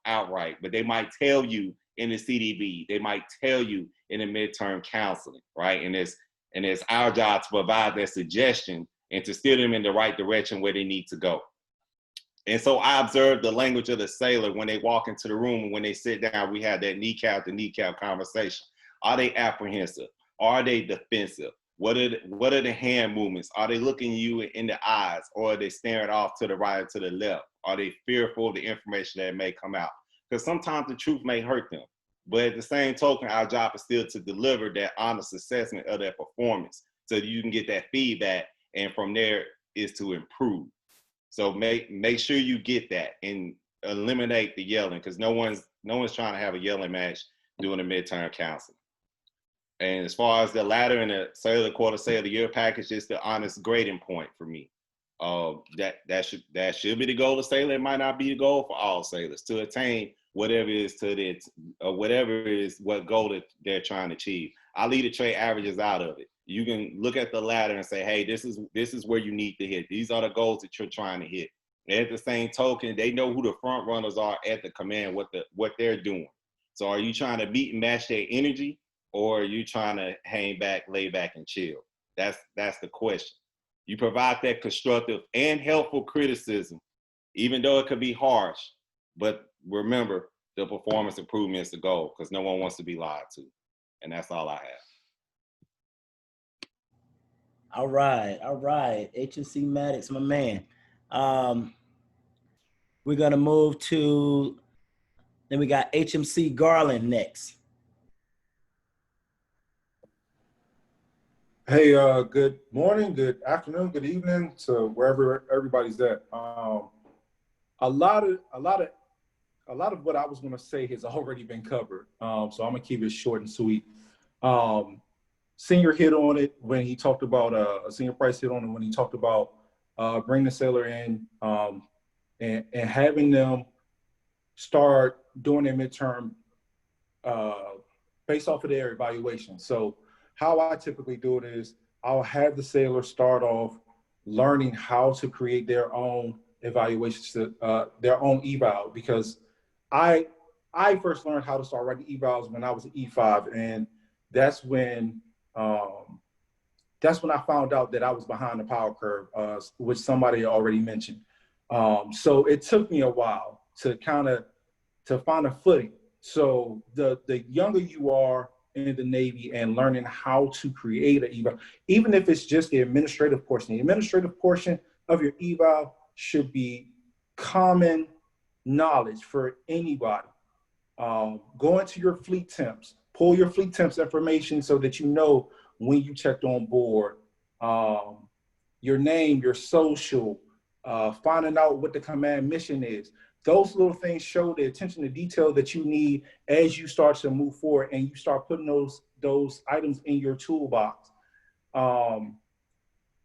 outright, but they might tell you in the CDB. They might tell you in the midterm counseling, right? And it's our job to provide that suggestion and to steer them in the right direction where they need to go. And so I observed the language of the sailor when they walk into the room and when they sit down, we have that kneecap to kneecap conversation. Are they apprehensive? Are they defensive? What are the hand movements? Are they looking you in the eyes, or are they staring off to the right or to the left? Are they fearful of the information that may come out? Because sometimes the truth may hurt them. But at the same token, our job is still to deliver that honest assessment of their performance so that you can get that feedback, and from there is to improve. So make sure you get that and eliminate the yelling, because no one's trying to have a yelling match during the midterm counseling. And as far as the ladder and the sailor quarter sailor of the year package, is the honest grading point for me. That should be the goal of sailor. It might not be the goal for all sailors to attain whatever is what goal that they're trying to achieve. I leave the trait averages out of it. You can look at the ladder and say, hey, this is where you need to hit. These are the goals that you're trying to hit. And at the same token, they know who the front runners are at the command, what they're doing. So are you trying to beat and match their energy, or are you trying to hang back, lay back, and chill? That's the question. You provide that constructive and helpful criticism, even though it could be harsh. But remember, the performance improvement is the goal, because no one wants to be lied to. And that's all I have. All right. HMC Maddox, my man. We're gonna move to, then we got HMC Garland next. Hey, good morning, good afternoon, good evening to wherever everybody's at. A lot of what I was going to say has already been covered, so I'm gonna keep it short and sweet. Senior hit on it when he talked about Senior Price hit on it when he talked about bringing the sailor in and having them start doing their midterm based off of their evaluation. So how I typically do it is I'll have the sailor start off learning how to create their own evaluations, their own eval, because I first learned how to start writing evals when I was an E5, and that's when I found out that I was behind the power curve, which somebody already mentioned. So it took me a while to find a footing. So the younger you are in the Navy and learning how to create an eval, even if it's just the administrative portion of your eval should be common knowledge for anybody. Go into your fleet temps, pull your fleet temps information so that you know when you checked on board, your name, your social, finding out what the command mission is. Those little things show the attention to detail that you need as you start to move forward and you start putting those items in your toolbox. And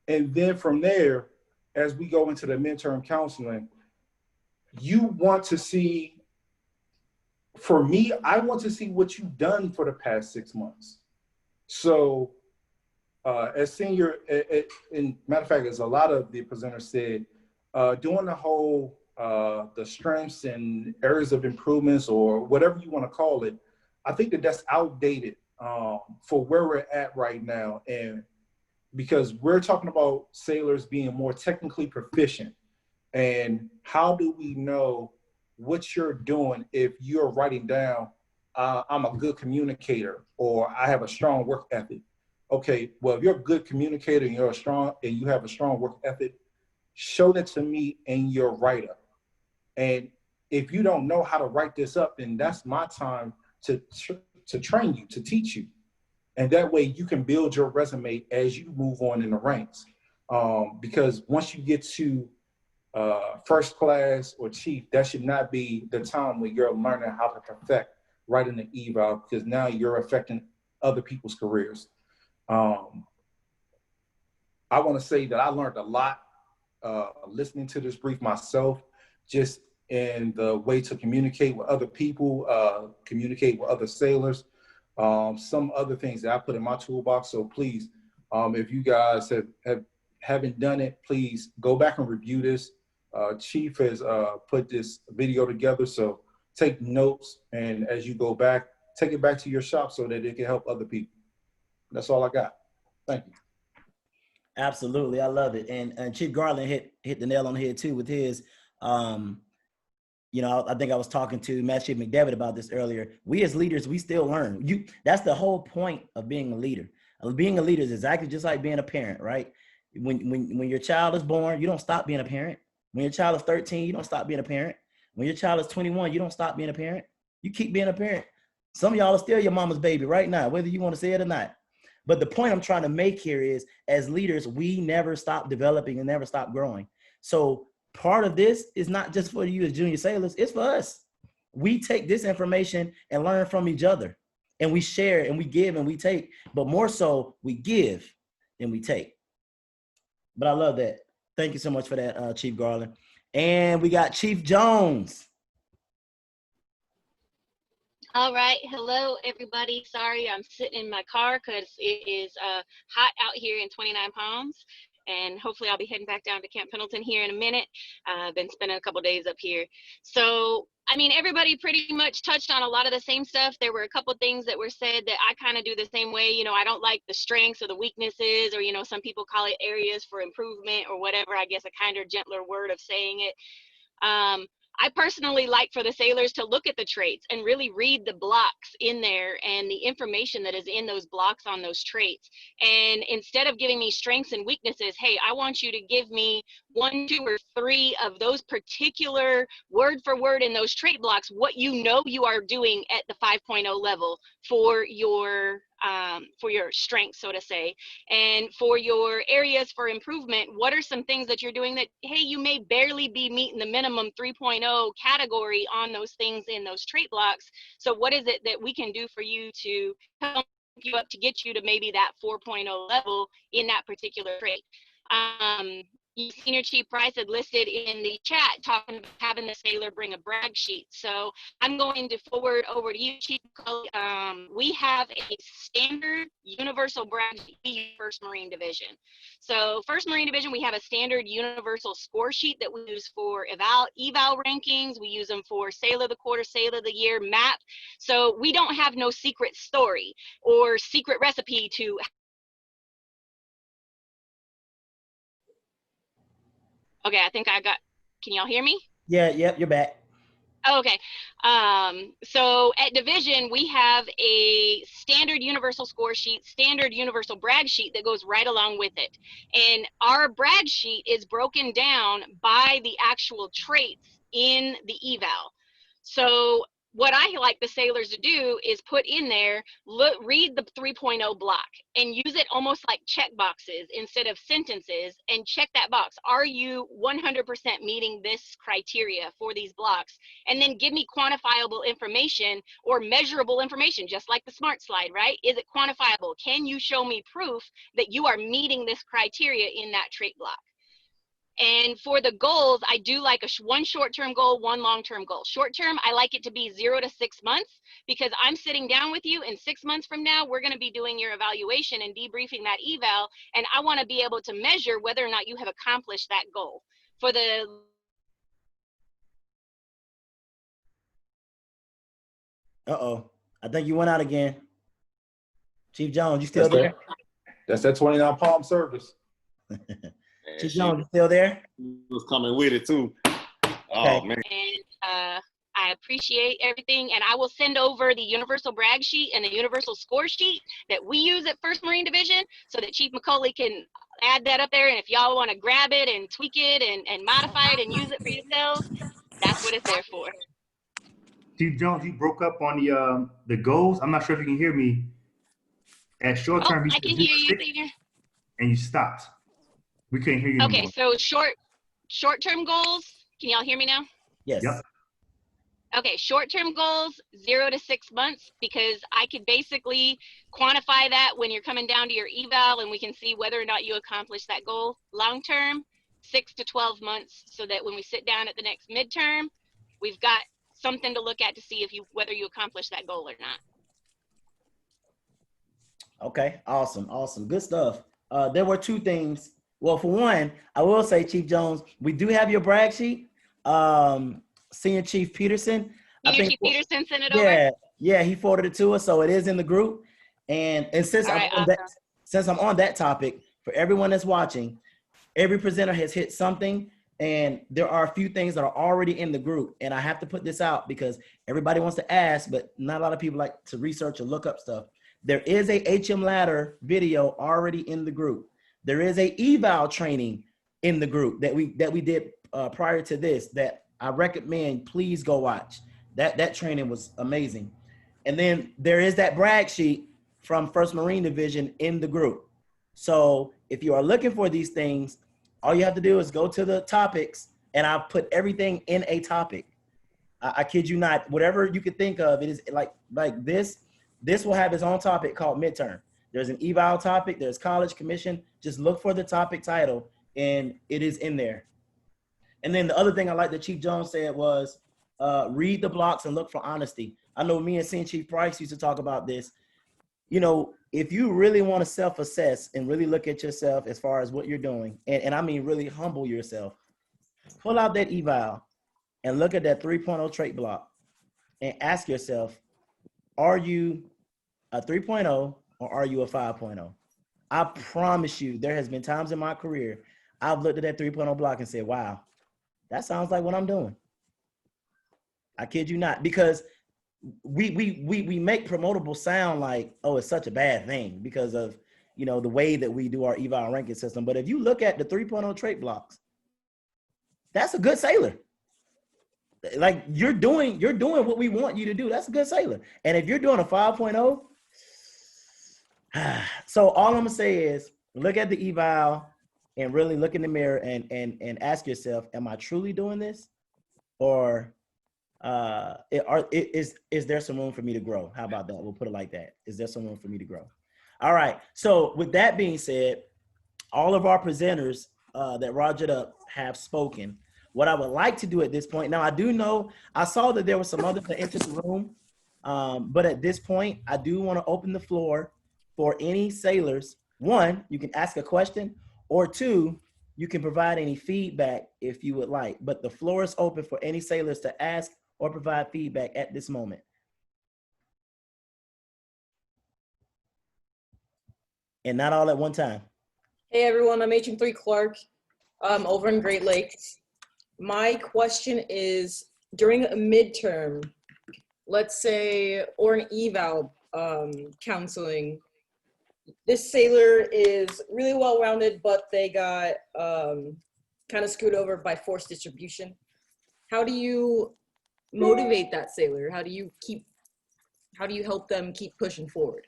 then from there, as we go into the midterm counseling, you want to see for me, I want to see what you've done for the past 6 months. So as senior, in matter of fact, as a lot of the presenters said, doing the whole, the strengths and areas of improvements or whatever you want to call it, I think that that's outdated for where we're at right now. And because we're talking about sailors being more technically proficient, and how do we know what you're doing if you're writing down, I'm a good communicator, or I have a strong work ethic. Okay, well, if you're a good communicator and you have a strong work ethic, show that to me in your write-up. And if you don't know how to write this up, then that's my time to train you, to teach you. And that way you can build your resume as you move on in the ranks. Because once you get to first class or chief, that should not be the time where you're learning how to perfect writing the eval, because now you're affecting other people's careers. I want to say that I learned a lot listening to this brief myself, just in the way to communicate with other people, communicate with other sailors, some other things that I put in my toolbox. So please, if you guys haven't done it, please go back and review this. Chief has put this video together, so take notes, and as you go back, take it back to your shop so that it can help other people. That's all I got. Thank you. Absolutely, I love it. And Chief Garland hit the nail on the head too with his. You know, I think I was talking to Master Chief McDevitt about this earlier. We as leaders, we still learn. That's the whole point of being a leader. Being a leader is exactly just like being a parent, right? When your child is born, you don't stop being a parent. When your child is 13, you don't stop being a parent. When your child is 21, you don't stop being a parent. You keep being a parent. Some of y'all are still your mama's baby right now, whether you want to say it or not. But the point I'm trying to make here is, as leaders, we never stop developing and never stop growing. So part of this is not just for you as junior sailors, it's for us. We take this information and learn from each other, and we share and we give and we take, but more so we give than we take. But I love that. Thank you so much for that, Chief Garland. And we got Chief Jones. All right. Hello, everybody. Sorry, I'm sitting in my car because it is hot out here in 29 Palms. And hopefully I'll be heading back down to Camp Pendleton here in a minute. I've been spending a couple days up here. So, I mean, everybody pretty much touched on a lot of the same stuff. There were a couple things that were said that I kind of do the same way. You know, I don't like the strengths or the weaknesses, or, you know, some people call it areas for improvement or whatever, I guess a kinder, gentler word of saying it. I personally like for the sailors to look at the traits and really read the blocks in there and the information that is in those blocks on those traits. And instead of giving me strengths and weaknesses, hey, I want you to give me 1, 2, or 3 of those particular word for word in those trait blocks, what you know you are doing at the 5.0 level for your strengths, so to say, and for your areas for improvement. What are some things that you're doing that, hey, you may barely be meeting the minimum 3.0 category on those things in those trait blocks? So what is it that we can do for you to help you up to get you to maybe that 4.0 level in that particular trait? Senior Chief Price had listed in the chat talking about having the sailor bring a brag sheet. So I'm going to forward over to you, Chief. We have a standard universal brag sheet for 1st Marine Division. So 1st Marine Division, we have a standard universal score sheet that we use for eval rankings. We use them for Sailor of the Quarter, Sailor of the Year, map. So we don't have no secret story or secret recipe to. Okay, I think I got, can y'all hear me? Yeah, yep, you're back. Okay, so at Division, we have a standard universal score sheet, standard universal brag sheet that goes right along with it. And our brag sheet is broken down by the actual traits in the eval. So what I like the sailors to do is put in there, read the 3.0 block and use it almost like check boxes instead of sentences, and check that box. Are you 100% meeting this criteria for these blocks? And then give me quantifiable information or measurable information, just like the SMART slide, right? Is it quantifiable? Can you show me proof that you are meeting this criteria in that trait block? And for the goals, I do like one short-term goal, one long-term goal. Short-term, I like it to be 0 to 6 months, because I'm sitting down with you, and 6 months from now, we're going to be doing your evaluation and debriefing that eval. And I want to be able to measure whether or not you have accomplished that goal. For the I think you went out again. Chief Jones, you still there? That's that 29 Palm service. Chief Jones, you still there? Was coming with it too. Okay. Oh man. And I appreciate everything, and I will send over the universal brag sheet and the universal score sheet that we use at 1st Marine Division, so that Chief McCauley can add that up there. And if y'all want to grab it and tweak it and modify it and use it for yourselves, that's what it's there for. Chief Jones, you broke up on the goals. I'm not sure if you can hear me. At short term, I can hear you, Xavier. And you stopped. We couldn't hear you Okay, anymore. so short-term goals. Can y'all hear me now? Yes. Yep. Okay, short-term goals, 0 to 6 months, because I could basically quantify that when you're coming down to your eval, and we can see whether or not you accomplish that goal. Long-term, 6 to 12 months, so that when we sit down at the next midterm, we've got something to look at to see whether you accomplish that goal or not. Okay, awesome, awesome, good stuff. There were 2 things. Well, for one, I will say, Chief Jones, we do have your brag sheet. Senior Chief Peterson. Chief Peterson sent it over? Yeah, he forwarded it to us, so it is in the group. And since since I'm on that topic, for everyone that's watching, every presenter has hit something, and there are a few things that are already in the group. And I have to put this out because everybody wants to ask, but not a lot of people like to research or look up stuff. There is a HM Ladder video already in the group. There is a eval training in the group that we did prior to this that I recommend. Please go watch. That training was amazing. And then there is that brag sheet from 1st Marine Division in the group. So if you are looking for these things, all you have to do is go to the topics, and I've put everything in a topic. I kid you not. Whatever you could think of, it is like this. This will have its own topic called midterm. There's an eval topic. There's college commission. Just look for the topic title, and it is in there. And then the other thing I like that Chief Jones said was read the blocks and look for honesty. I know me and Senior Chief Price used to talk about this. You know, if you really want to self-assess and really look at yourself as far as what you're doing, and I mean really humble yourself, pull out that eval and look at that 3.0 trait block and ask yourself, are you a 3.0 or are you a 5.0? I promise you, there has been times in my career I've looked at that 3.0 block and said, wow, that sounds like what I'm doing. I kid you not, because we make promotable sound like, oh, it's such a bad thing because of, you know, the way that we do our eval ranking system. But if you look at the 3.0 trait blocks, that's a good sailor. Like you're doing what we want you to do. That's a good sailor. And if you're doing a 5.0, so all I'm gonna say is look at the eval and really look in the mirror and ask yourself, am I truly doing this? Or is there some room for me to grow? How about that? We'll put it like that. Is there some room for me to grow? All right. So with that being said, all of our presenters that rogered up have spoken. What I would like to do at this point, now I do know, I saw that there were some others that entered the room, but at this point, I do want to open the floor for any sailors. 1, you can ask a question, or 2, you can provide any feedback if you would like, but the floor is open for any sailors to ask or provide feedback at this moment. And not all at one time. Hey everyone, I'm HM3 Clark, over in Great Lakes. My question is, during a midterm, let's say, or an eval counseling, this sailor is really well-rounded, but they got kind of screwed over by force distribution. How do you motivate that sailor? How do you help them keep pushing forward?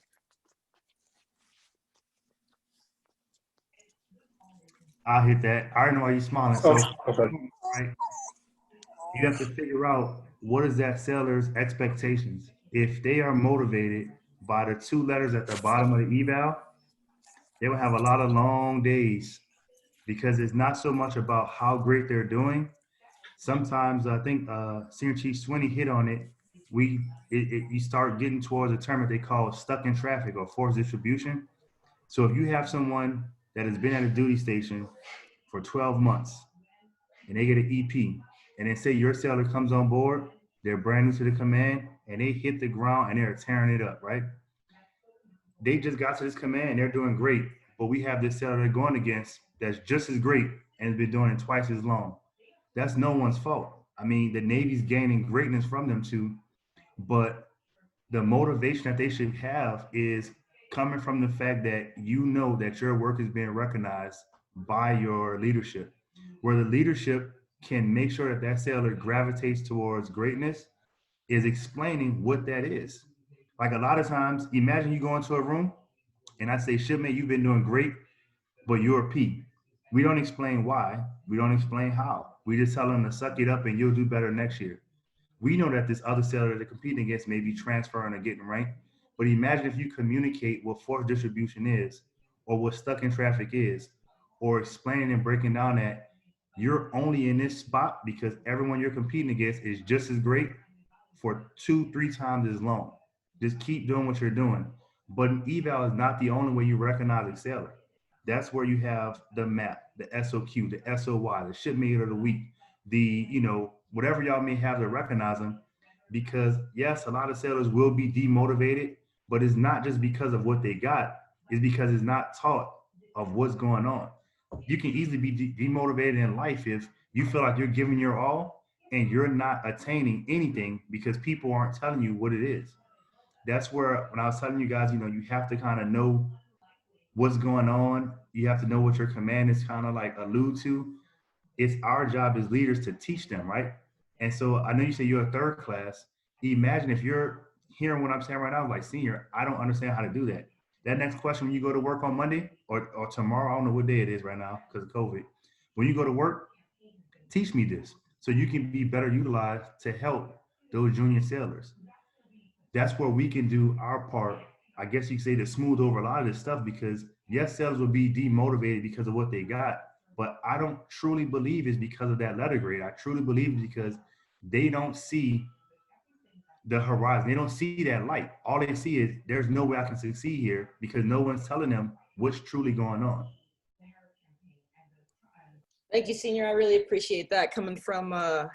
I'll hit that. I already know why you're smiling. So, Okay. right, you have to figure out what is that sailor's expectations. If they are motivated by the 2 letters at the bottom of the eval, they will have a lot of long days because it's not so much about how great they're doing. Sometimes I think Senior Chief Swinney hit on it. You start getting towards a term that they call stuck in traffic or forced distribution. So if you have someone that has been at a duty station for 12 months and they get an EP, and then say your sailor comes on board, they're brand new to the command, and they hit the ground and they're tearing it up, right? They just got to this command, they're doing great, but we have this sailor they're going against that's just as great and has been doing it twice as long. That's no one's fault. I mean, the Navy's gaining greatness from them too, but the motivation that they should have is coming from the fact that you know that your work is being recognized by your leadership, where the leadership can make sure that that sailor gravitates towards greatness is explaining what that is. Like a lot of times, imagine you go into a room and I say, shipmate, you've been doing great, but you're a P. We don't explain why. We don't explain how. We just tell them to suck it up and you'll do better next year. We know that this other sailor that they're competing against may be transferring or getting ranked, but imagine if you communicate what force distribution is, or what stuck in traffic is, or explaining and breaking down that you're only in this spot because everyone you're competing against is just as great for 2-3 times as long. Just keep doing what you're doing. But an eval is not the only way you recognize a sailor. That's where you have the map, the SOQ, the SOY, the shipmate of the week, the, whatever y'all may have to recognize them. Because yes, a lot of sailors will be demotivated, but it's not just because of what they got, it's because it's not taught of what's going on. You can easily be demotivated in life if you feel like you're giving your all and you're not attaining anything because people aren't telling you what it is. That's where, when I was telling you guys, you have to kind of know what's going on. You have to know what your command is kind of like allude to. It's our job as leaders to teach them, right? And so I know you say you're a third class. Imagine if you're hearing what I'm saying right now, like, senior, I don't understand how to do that. That next question when you go to work on Monday or tomorrow, I don't know what day it is right now because of COVID. When you go to work, teach me this so you can be better utilized to help those junior sailors. That's where we can do our part, I guess you could say, to smooth over a lot of this stuff, because yes, sailors will be demotivated because of what they got, but I don't truly believe it's because of that letter grade. I truly believe it's because they don't see the horizon. They don't see that light. All they see is there's no way I can succeed here because no one's telling them what's truly going on. Thank you, Senior. I really appreciate that coming from,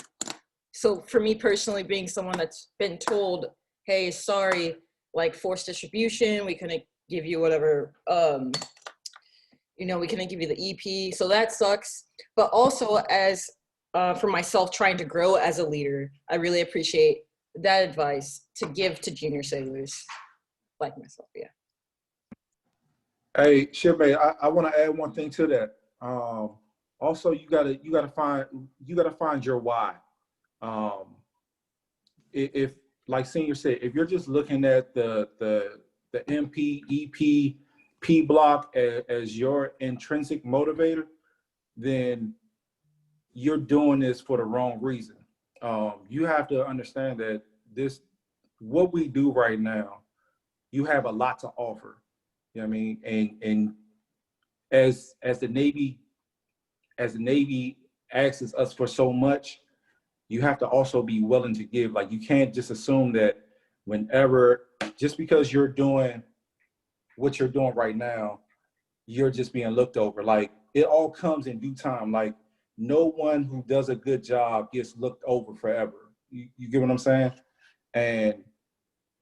so for me personally, being someone that's been told, hey, sorry, like forced distribution, we couldn't give you whatever, we couldn't give you the EP. So that sucks. But also as for myself trying to grow as a leader, I really appreciate that advice to give to junior sailors like myself. Yeah. Hey, shipmate, I want to add one thing to that. Also, you gotta find your why. If like Senior said, if you're just looking at the MP, EP, P block as your intrinsic motivator, then you're doing this for the wrong reason. You have to understand that what we do right now, you have a lot to offer. You know what I mean? And as the Navy asks us for so much, you have to also be willing to give. Like, you can't just assume that just because you're doing what you're doing right now, you're just being looked over. Like, it all comes in due time. Like, no one who does a good job gets looked over forever. You get what I'm saying? And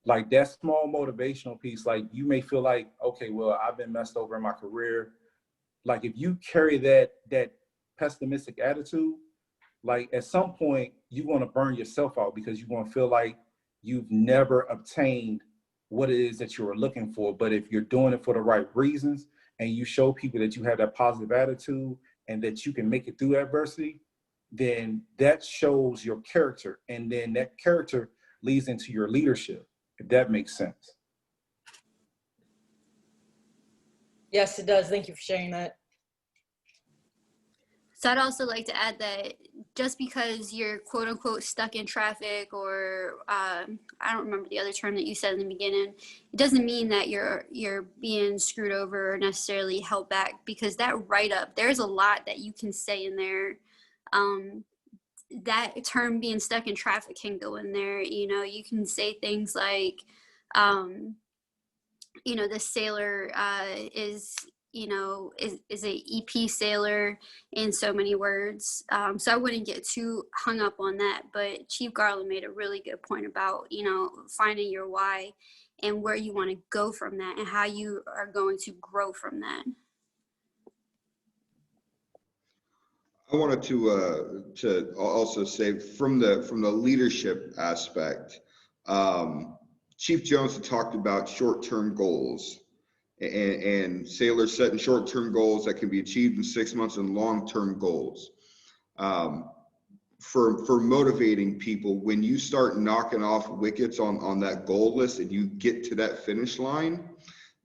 like that small motivational piece, like, you may feel like, okay, well, I've been messed over in my career. Like, if you carry that pessimistic attitude, like, at some point you're going to burn yourself out because you're going to feel like you've never obtained what it is that you were looking for. But if you're doing it for the right reasons and you show people that you have that positive attitude and that you can make it through adversity, then that shows your character. And then that character leads into your leadership, if that makes sense. Yes, it does. Thank you for sharing that. So I'd also like to add that just because you're quote unquote stuck in traffic, or I don't remember the other term that you said in the beginning, it doesn't mean that you're being screwed over or necessarily held back, because that write-up, there's a lot that you can say in there. That term being stuck in traffic can go in there. You know, you can say things like, you know, the sailor is a EP sailor in so many words. So I wouldn't get too hung up on that. But Chief Garland made a really good point about, you know, finding your why and where you want to go from that and how you are going to grow from that. I wanted to also say from the leadership aspect, Chief Jones had talked about short-term goals and sailors setting short-term goals that can be achieved in 6 months and long-term goals. For motivating people, when you start knocking off wickets on that goal list and you get to that finish line,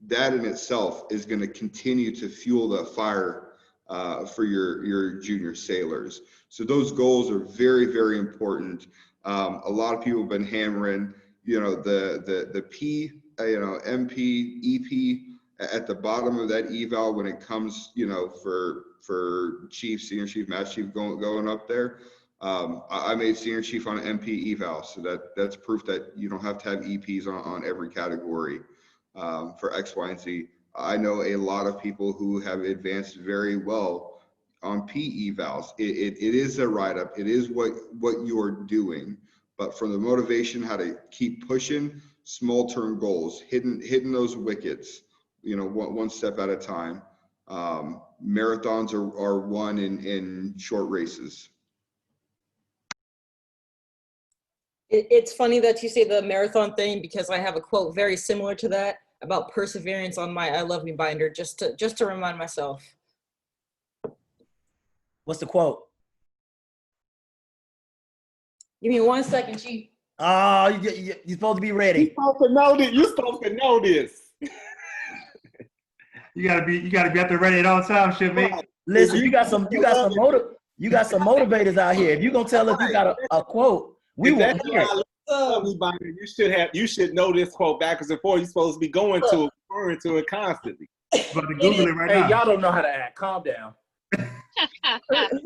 that in itself is going to continue to fuel the fire for your junior sailors. So those goals are very, very important. A lot of people have been hammering, you know, the P, you know, MP, EP at the bottom of that eval when it comes, you know, for chief, senior chief, master chief going up there. I made senior chief on an MP eval, so that's proof that you don't have to have EPs on every category for X, Y, and Z. I know a lot of people who have advanced very well on P evals. It is a write-up. It is what you're doing, but from the motivation, how to keep pushing, small term goals, hitting those wickets, you know, one step at a time. Marathons are won in short races. It's funny that you say the marathon thing, because I have a quote very similar to that about perseverance on my I Love Me binder, just to remind myself. What's the quote? Give me 1 second, Chief. Oh, you're supposed to be ready. You're supposed to know this. You're supposed to know this. You gotta be out there ready at all times, shit, mate. Listen, you got some motivators out here. If you're gonna tell us you got a quote, we want to hear it. You should know this quote backwards and forwards. You're supposed to be going to it, referring to it constantly. But to Google it right now. Hey, y'all don't know how to act. Calm down.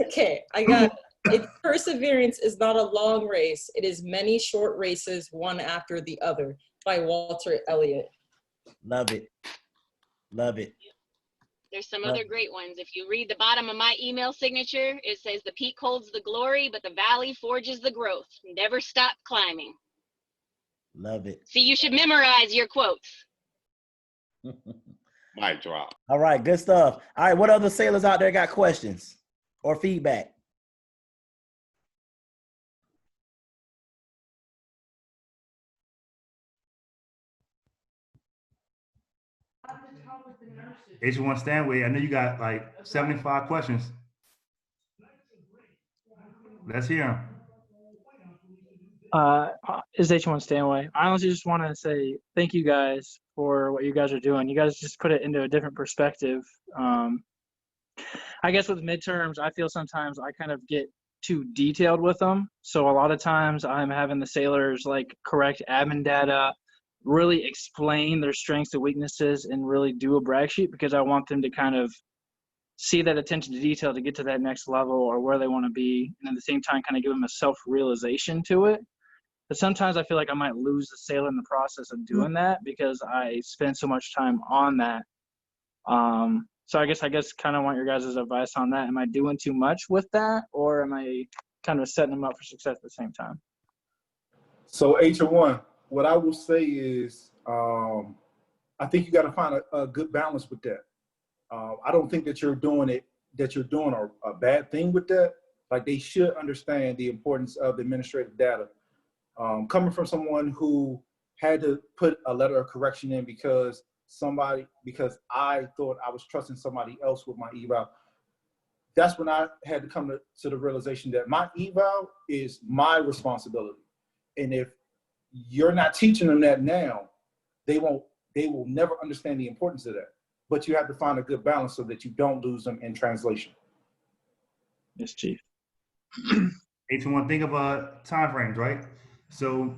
Okay, I got it. Perseverance is not a long race. It is many short races, one after the other, by Walter Elliott. Love it. Love it. There's some other great ones. If you read the bottom of my email signature, it says the peak holds the glory, but the valley forges the growth. Never stop climbing. Love it. See, you should memorize your quotes. Mic drop. All right, good stuff. All right, what other sailors out there got questions or feedback? H1 Stanway, I know you got like 75 questions. Let's hear them. Is H1 Stanway. I honestly just want to say thank you guys for what you guys are doing. You guys just put it into a different perspective. I guess with midterms, I feel sometimes I kind of get too detailed with them. So a lot of times I'm having the sailors like correct admin data, really explain their strengths and weaknesses, and really do a brag sheet, because I want them to kind of see that attention to detail to get to that next level or where they want to be. And at the same time, kind of give them a self-realization to it. But sometimes I feel like I might lose the sailor in the process of doing that, because I spend so much time on that. So I guess kind of want your guys' advice on that. Am I doing too much with that, or am I kind of setting them up for success at the same time? So H1, what I will say is, I think you got to find a good balance with that. I don't think that you're doing a bad thing with that. Like, they should understand the importance of the administrative data. Coming from someone who had to put a letter of correction in because I thought I was trusting somebody else with my eval. That's when I had to come to the realization that my eval is my responsibility. And if you're not teaching them that now, they will never understand the importance of that. But you have to find a good balance so that you don't lose them in translation. Yes, Chief. H1, think of time frames, right? So,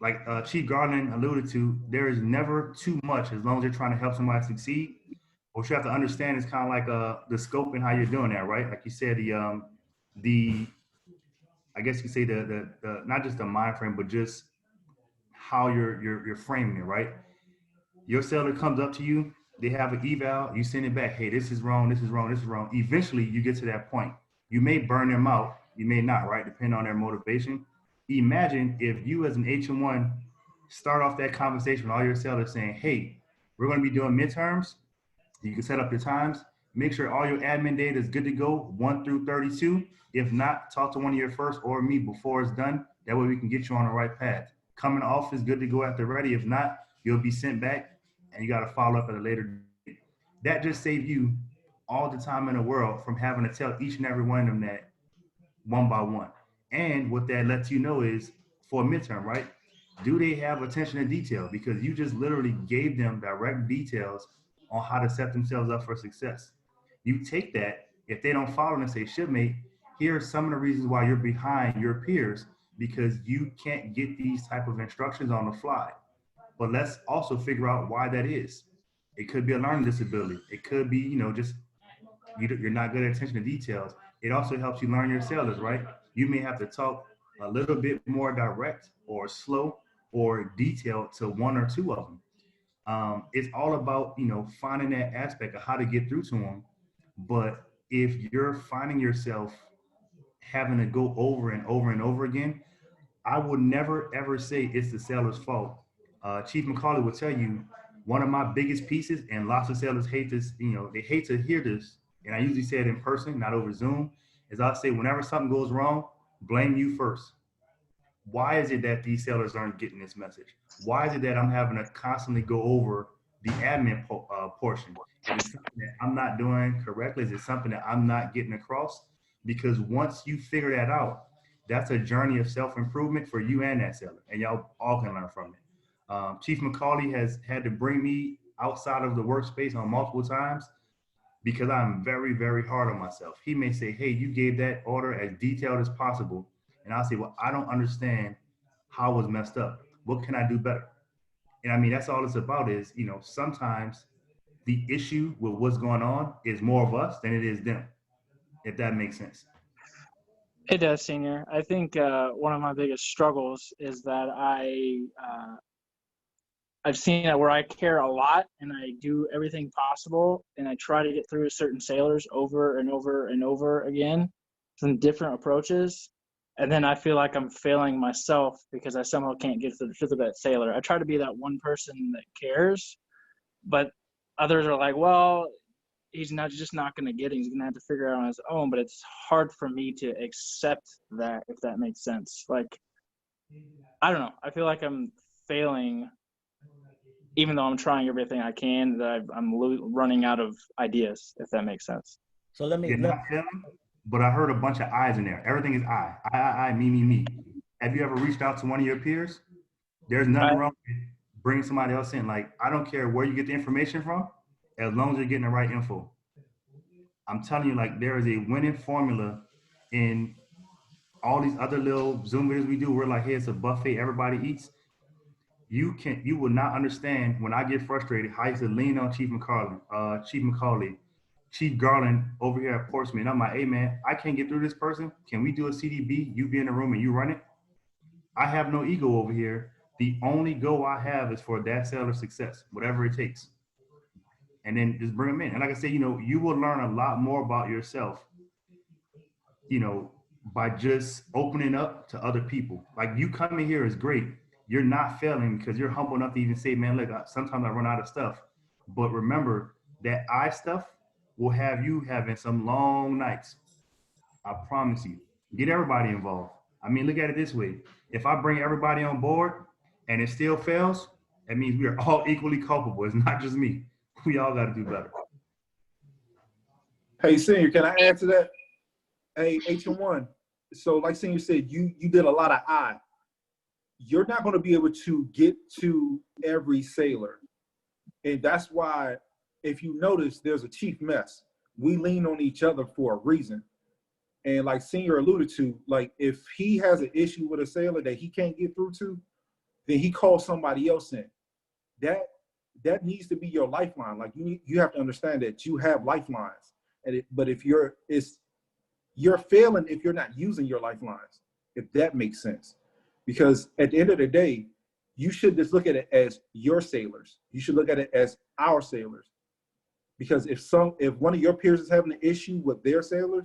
like Chief Garland alluded to, there is never too much as long as you're trying to help somebody succeed. What you have to understand is kind of like the scope and how you're doing that, right? Like you said, the I guess you could say the not just the mind frame, but just how you're framing it, right? Your seller comes up to you, they have an eval, you send it back. Hey, this is wrong, this is wrong, this is wrong. Eventually, you get to that point. You may burn them out, you may not, right? Depending on their motivation. Imagine if you, as an H1, start off that conversation with all your sellers saying, hey, we're going to be doing midterms. You can set up your times. Make sure all your admin data is good to go, 1 through 32. If not, talk to one of your first or me before it's done. That way we can get you on the right path. Coming off is good to go after ready. If not, you'll be sent back and you got to follow up at a later date. That just saves you all the time in the world from having to tell each and every one of them that one by one. And what that lets you know is for a midterm, right? Do they have attention to detail? Because you just literally gave them direct details on how to set themselves up for success. You take that, if they don't follow and say, shipmate, here are some of the reasons why you're behind your peers because you can't get these type of instructions on the fly. But let's also figure out why that is. It could be a learning disability. It could be, just you're not good at attention to details. It also helps you learn your sellers, right? You may have to talk a little bit more direct or slow or detailed to one or two of them. It's all about, finding that aspect of how to get through to them. But if you're finding yourself having to go over and over and over again, I would never ever say it's the seller's fault. Chief McCauley will tell you one of my biggest pieces, and lots of sellers hate this, they hate to hear this, and I usually say it in person, not over Zoom, is I'll say whenever something goes wrong, blame you first. Why is it that these sellers aren't getting this message? Why is it that I'm having to constantly go over the admin portion? Is it something that I'm not doing correctly? Is it something that I'm not getting across? Because once you figure that out, that's a journey of self-improvement for you and that seller, and y'all all can learn from it. Chief McCauley has had to bring me outside of the workspace on multiple times because I'm very, very hard on myself. He may say, hey, you gave that order as detailed as possible. And I'll say, well, I don't understand how it was messed up. What can I do better? And I mean, that's all it's about is, sometimes the issue with what's going on is more of us than it is them, if that makes sense. It does, Senior. I think one of my biggest struggles is that I've seen it where I care a lot and I do everything possible and I try to get through certain sailors over and over and over again from different approaches. And then I feel like I'm failing myself because I somehow can't get to the truth of that sailor. I try to be that one person that cares, but others are like, well, he's just not going to get it. He's going to have to figure it out on his own. But it's hard for me to accept that, if that makes sense. Like, I don't know. I feel like I'm failing, even though I'm trying everything I can, that I'm running out of ideas, if that makes sense. So let me. You're not failing, but I heard a bunch of I's in there. Everything is I, me. Have you ever reached out to one of your peers? There's nothing wrong with bringing somebody else in. Like, I don't care where you get the information from, as long as you're getting the right info. I'm telling you, like, there is a winning formula in all these other little Zoom videos we do. We're like, hey, it's a buffet, everybody eats. You will not understand when I get frustrated how I used to lean on Chief McCauley, Chief Garland over here at Portsmouth. I'm like, hey man, I can't get through this person. Can we do a CDB? You be in the room and you run it. I have no ego over here. The only goal I have is for that seller's success, whatever it takes. And then just bring them in. And like I said, you will learn a lot more about yourself, by just opening up to other people. Like, you coming here is great. You're not failing because you're humble enough to even say, man, look, sometimes I run out of stuff. But remember that stuff will have you having some long nights. I promise you. Get everybody involved. I mean, look at it this way. If I bring everybody on board and it still fails, that means we are all equally culpable. It's not just me. We all got to do better. Hey, Senior, can I add to that? Hey, H1. So like Senior said, you did a lot of I. You're not going to be able to get to every sailor. And that's why, if you notice, there's a chief mess. We lean on each other for a reason. And like Senior alluded to, like if he has an issue with a sailor that he can't get through to, then he calls somebody else in. That needs to be your lifeline. Like you have to understand that you have lifelines. But if you're failing if you're not using your lifelines, if that makes sense. Because at the end of the day, you should just look at it as your sailors. You should look at it as our sailors. Because if one of your peers is having an issue with their sailors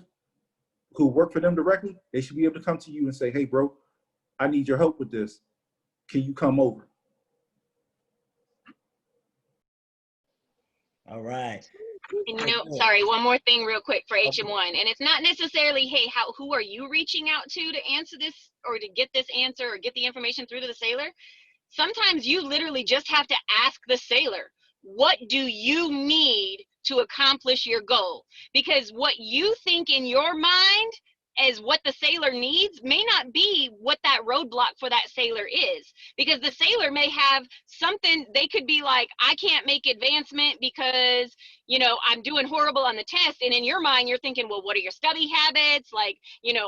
who work for them directly, they should be able to come to you and say, hey, bro, I need your help with this. Can you come over? All right. And sorry, one more thing real quick for HM1. And it's not necessarily, hey, who are you reaching out to answer this or to get this answer or get the information through to the sailor? Sometimes you literally just have to ask the sailor, what do you need to accomplish your goal? Because what you think in your mind as what the sailor needs may not be what that roadblock for that sailor is. Because the sailor may have something, they could be like, I can't make advancement because, I'm doing horrible on the test. And in your mind, you're thinking, well, what are your study habits? Like,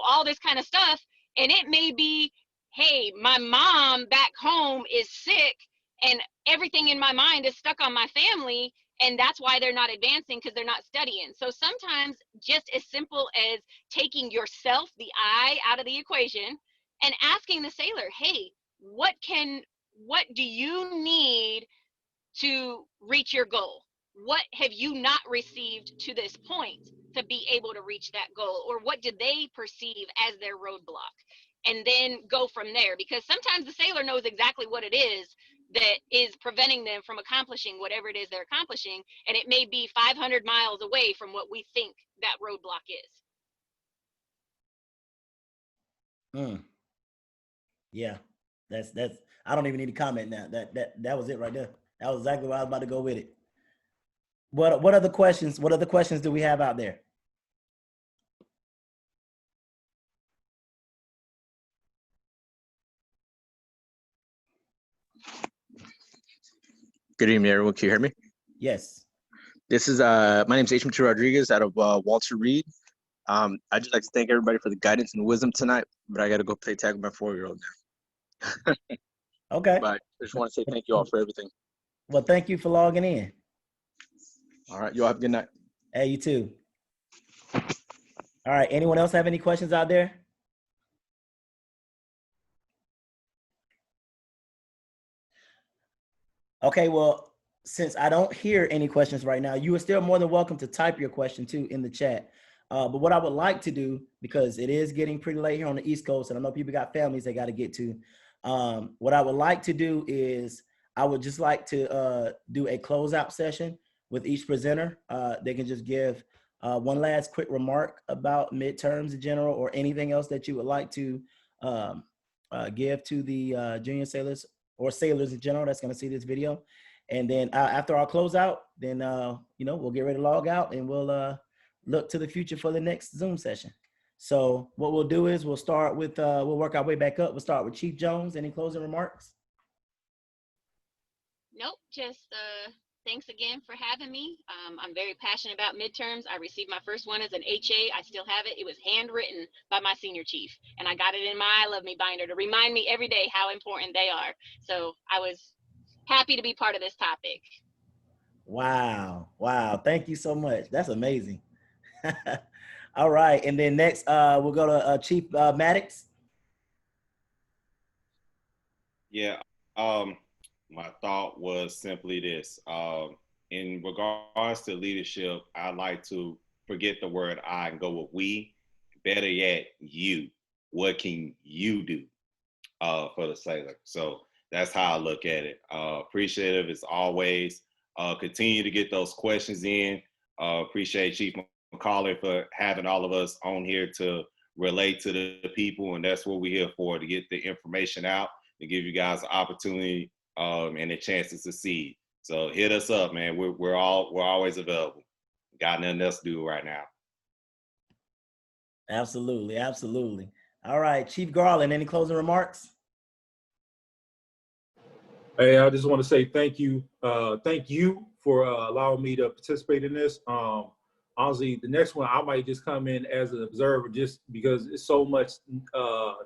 all this kind of stuff. And it may be, hey, my mom back home is sick and everything in my mind is stuck on my family. And that's why they're not advancing, because they're not studying. So sometimes just as simple as taking yourself, the I, out of the equation and asking the sailor, hey, what do you need to reach your goal? What have you not received to this point to be able to reach that goal? Or what do they perceive as their roadblock? And then go from there, because sometimes the sailor knows exactly what it is that is preventing them from accomplishing whatever it is they're accomplishing. And it may be 500 miles away from what we think that roadblock is. Yeah, that's, I don't even need to comment now. That was it right there. That was exactly where I was about to go with it. What other questions do we have out there? Good evening, everyone. Can you hear me? Yes. This is my name is HM2 Rodriguez out of Walter Reed. I'd just like to thank everybody for the guidance and wisdom tonight, but I got to go play tag with my 4-year-old now. Okay. But I just want to say thank you all for everything. Well, thank you for logging in. All right. You all have a good night. Hey, you too. All right. Anyone else have any questions out there? Okay, well, since I don't hear any questions right now, you are still more than welcome to type your question too in the chat. But what I would like to do, because it is getting pretty late here on the East Coast, and I know people got families they got to get to. What I would like to do is I would just like to do a closeout session with each presenter. They can just give one last quick remark about midterms in general or anything else that you would like to give to the junior sailors or sailors in general that's going to see this video. And then after our closeout, then, we'll get ready to log out and we'll look to the future for the next Zoom session. So what we'll do is we'll start with, we'll work our way back up. We'll start with Chief Jones. Any closing remarks? Nope, just thanks again for having me. I'm very passionate about midterms. I received my first one as an HA. I still have it. It was handwritten by my senior chief, and I got it in my I Love Me binder to remind me every day how important they are. So I was happy to be part of this topic. Wow. Wow. Thank you so much. That's amazing. All right. And then next, we'll go to Chief Maddox. Yeah. My thought was simply this. In regards to leadership, I like to forget the word I and go with we. Better yet, you. What can you do for the sailor? So that's how I look at it. Appreciative as always. Continue to get those questions in. Appreciate Chief McCauley for having all of us on here to relate to the people, and that's what we're here for, to get the information out, to give you guys an opportunity and a chance to succeed. So hit us up, man. We're always available. Got nothing else to do right now. Absolutely, absolutely. All right, Chief Garland, any closing remarks? Hey, I just want to say thank you. Thank you for allowing me to participate in this. honestly, the next one I might just come in as an observer, just because it's so much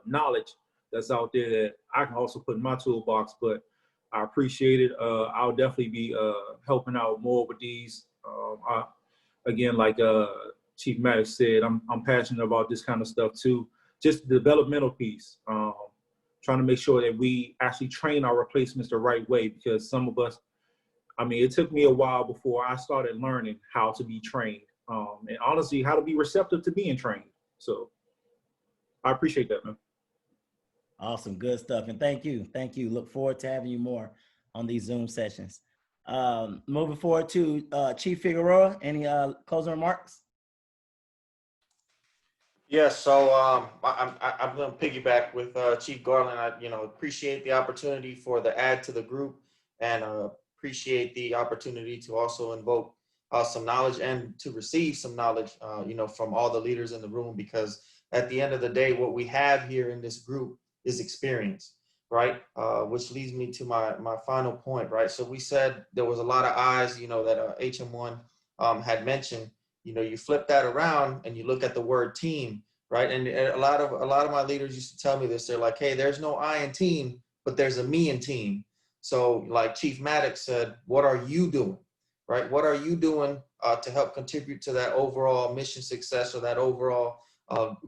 knowledge that's out there that I can also put in my toolbox. But I appreciate it. I'll definitely be helping out more with these. Again, like Chief Maddox said, I'm passionate about this kind of stuff too. Just the developmental piece. Trying to make sure that we actually train our replacements the right way, because some of us, I mean, it took me a while before I started learning how to be trained, and honestly, how to be receptive to being trained. So I appreciate that, man. Awesome, good stuff, and thank you. Look forward to having you more on these Zoom sessions. Moving forward to Chief Figueroa, any closing remarks? Yeah, so I'm going to piggyback with Chief Garland. I appreciate the opportunity for the add to the group, and appreciate the opportunity to also invoke some knowledge and to receive some knowledge, from all the leaders in the room, because at the end of the day, what we have here in this group is experience, right? Which leads me to my final point, right? So we said there was a lot of eyes, that HM1 had mentioned. You flip that around and you look at the word team, right? And a lot of my leaders used to tell me this. They're like, hey, there's no I in team, but there's a me in team. So like Chief Maddox said, what are you doing, right? What are you doing to help contribute to that overall mission success, or that overall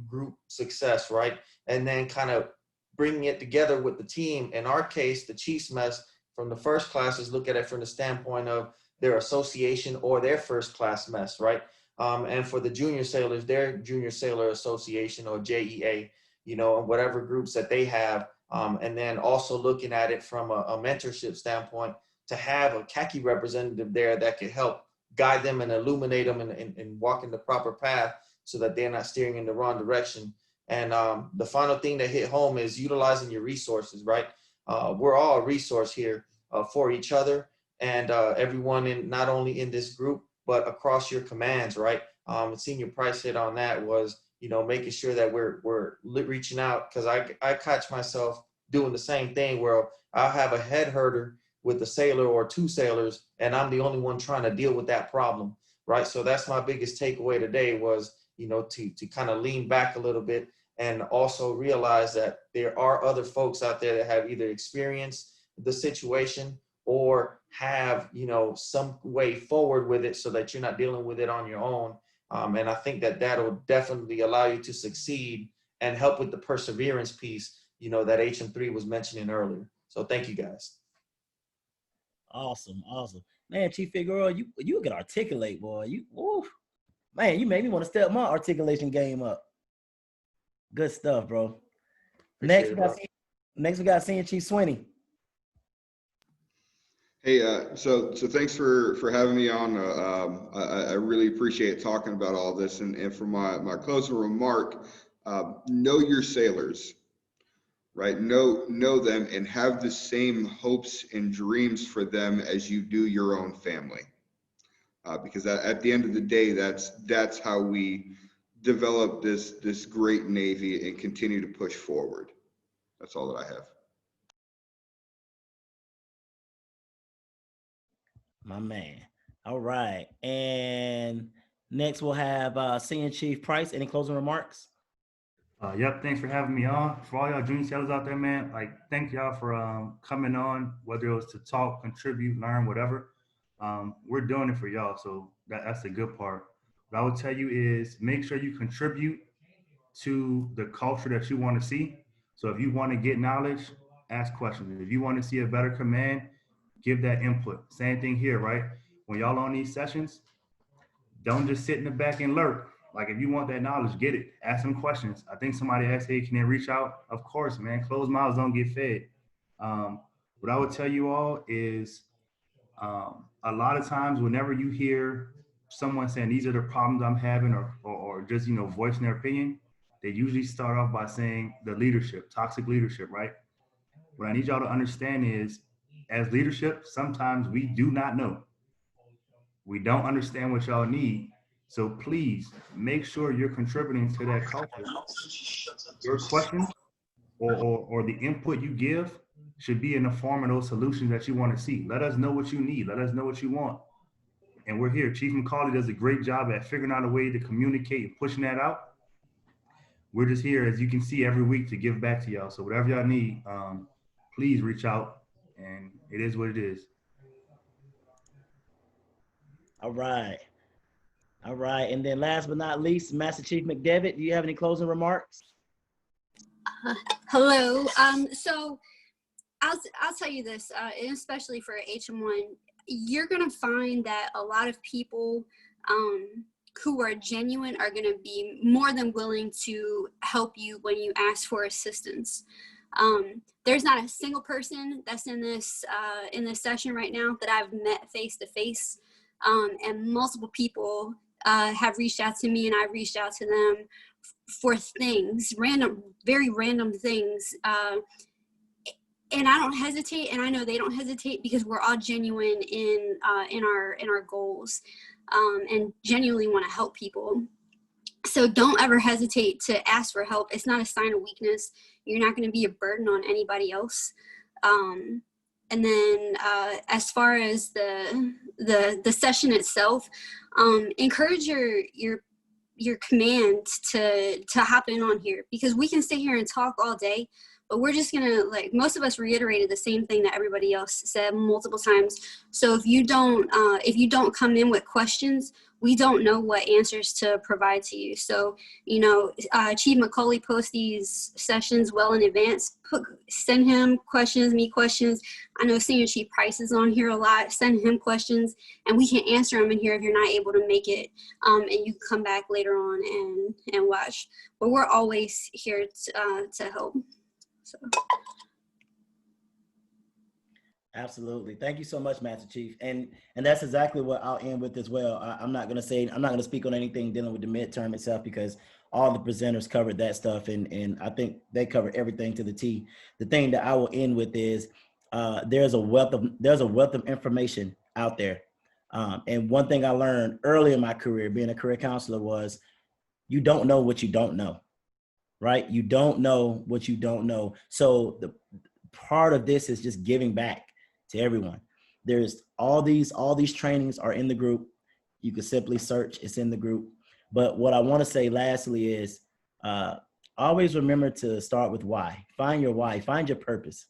group success, right? And then kind of bringing it together with the team. In our case, the Chiefs mess from the first classes look at it from the standpoint of their association or their first class mess, right? And for the junior sailors, their Junior Sailor Association, or JEA, and whatever groups that they have. And then also looking at it from a mentorship standpoint, to have a khaki representative there that could help guide them and illuminate them and walk in the proper path, so that they're not steering in the wrong direction. And the final thing that hit home is utilizing your resources, right? We're all a resource here for each other, and everyone in, not only in this group, but across your commands, right? Senior Price hit on that, was, making sure that we're reaching out, because I catch myself doing the same thing, where I'll have a head herder with a sailor or two sailors, and I'm the only one trying to deal with that problem, right? So that's my biggest takeaway today, was, to kind of lean back a little bit, and also realize that there are other folks out there that have either experienced the situation or have, some way forward with it, so that you're not dealing with it on your own. And I think that that'll definitely allow you to succeed and help with the perseverance piece, that HM3 was mentioning earlier. So thank you, guys. Awesome. Man, Chief Figueroa, you can articulate, boy. Man, you made me want to step my articulation game up. Good stuff, bro. Next, we got Senior Chief Swinney. Hey, so thanks for having me on. I really appreciate talking about all this. And for my closing remark, know your sailors, right? Know them, and have the same hopes and dreams for them as you do your own family. Because at the end of the day, that's how we develop this great Navy and continue to push forward. That's all that I have. My man. All right. And next we'll have Senior Chief Price. Any closing remarks? Yep, thanks for having me on. For all y'all junior sailors out there, man, thank y'all for coming on, whether it was to talk, contribute, learn, whatever. We're doing it for y'all, so that's the good part. What I would tell you is, make sure you contribute to the culture that you want to see. So if you want to get knowledge, ask questions. If you want to see a better command, give that input. Same thing here, right? When y'all on these sessions, don't just sit in the back and lurk. If you want that knowledge, get it. Ask some questions. I think somebody asked, hey, can they reach out? Of course, man. Closed mouths don't get fed. What I would tell you all is, a lot of times whenever you hear someone saying these are the problems I'm having, or just, voicing their opinion, they usually start off by saying the leadership, toxic leadership, right? What I need y'all to understand is, as leadership, sometimes we do not know. We don't understand what y'all need. So please make sure you're contributing to that culture. Your questions or the input you give should be in the form of those solutions that you want to see. Let us know what you need. Let us know what you want. and we're here. Chief McCauley does a great job at figuring out a way to communicate and pushing that out. We're just here, as you can see, every week to give back to y'all. So whatever y'all need, please reach out, and it is what it is. All right. All right. And then last but not least, Master Chief McDevitt, do you have any closing remarks? Hello. So I'll tell you this, and especially for HM1, you're going to find that a lot of people who are genuine are going to be more than willing to help you when you ask for assistance. There's not a single person that's in this session right now that I've met face to face, and multiple people have reached out to me, and I've reached out to them for things, very random things. And I don't hesitate, and I know they don't hesitate, because we're all genuine in our goals, and genuinely want to help people. So don't ever hesitate to ask for help. It's not a sign of weakness. You're not going to be a burden on anybody else. And then as far as the session itself, encourage your command to hop in on here, because we can sit here and talk all day, but we're just gonna, like, most of us reiterated the same thing that everybody else said multiple times. So if you don't come in with questions, we don't know what answers to provide to you. So, you know, Chief McCauley posts these sessions well in advance. Send him questions, me questions. I know Senior Chief Price is on here a lot. Send him questions, and we can answer them in here if you're not able to make it. And you can come back later on and watch. But we're always here to help. So. Absolutely. Thank you so much, Master Chief. And that's exactly what I'll end with as well. I'm not going to speak on anything dealing with the midterm itself, because all the presenters covered that stuff, and I think they covered everything to the T. The thing that I will end with is there's a wealth of information out there. And one thing I learned early in my career, being a career counselor, was you don't know what you don't know, right? You don't know what you don't know. So the part of this is just giving back to everyone. There's all these trainings are in the group. You can simply search, it's in the group. But what I want to say lastly is always remember to start with why. Find your why, find your purpose.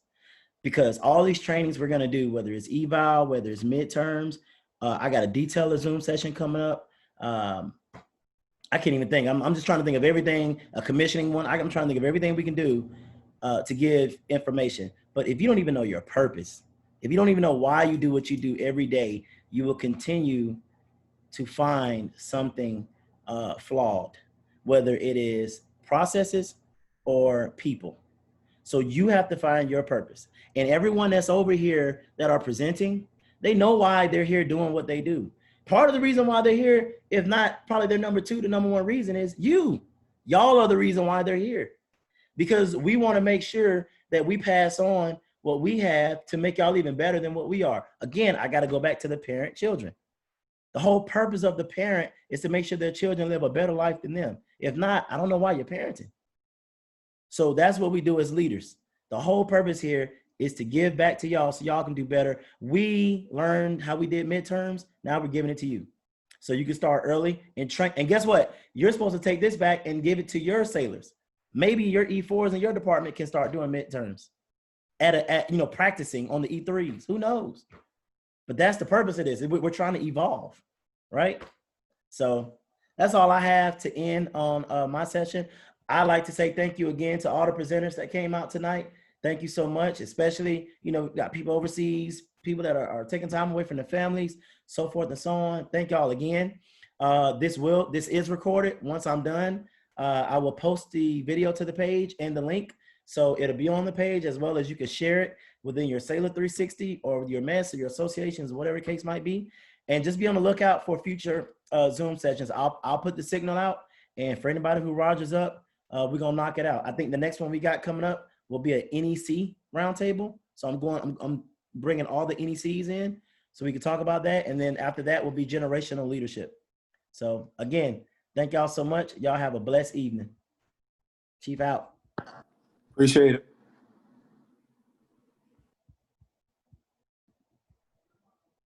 Because all these trainings we're going to do, whether it's eval, whether it's midterms, I got a detailer Zoom session coming up. I can't even think. I'm just trying to think of everything, a commissioning one. I'm trying to think of everything we can do to give information. But if you don't even know your purpose, if you don't even know why you do what you do every day, you will continue to find something flawed, whether it is processes or people. So you have to find your purpose. And everyone that's over here that are presenting, they know why they're here doing what they do. Part of the reason why they're here, if not probably their number two, the number one reason is you. Y'all are the reason why they're here. Because we want to make sure that we pass on what we have to make y'all even better than what we are. Again, I got to go back to the parent-children. The whole purpose of the parent is to make sure their children live a better life than them. If not, I don't know why you're parenting. So that's what we do as leaders. The whole purpose here is to give back to y'all so y'all can do better. We learned how we did midterms. Now we're giving it to you. So you can start early and train. And guess what? You're supposed to take this back and give it to your sailors. Maybe your E4s in your department can start doing midterms at practicing on the E3s. Who knows? But that's the purpose of this. We're trying to evolve, right? So that's all I have to end on my session. I'd like to say thank you again to all the presenters that came out tonight. Thank you so much, especially, got people overseas, people that are taking time away from their families, so forth and so on. Thank y'all again. This is recorded. Once I'm done, I will post the video to the page and the link. So it'll be on the page, as well as you can share it within your Sailor 360 or with your mess or your associations, whatever the case might be. And just be on the lookout for future Zoom sessions. I'll put the signal out, and for anybody who Rogers up, we're gonna knock it out. I think the next one we got coming up will be an NEC roundtable. So I'm bringing all the NECs in so we can talk about that. And then after that will be generational leadership. So again, thank y'all so much. Y'all have a blessed evening. Chief out. Appreciate it.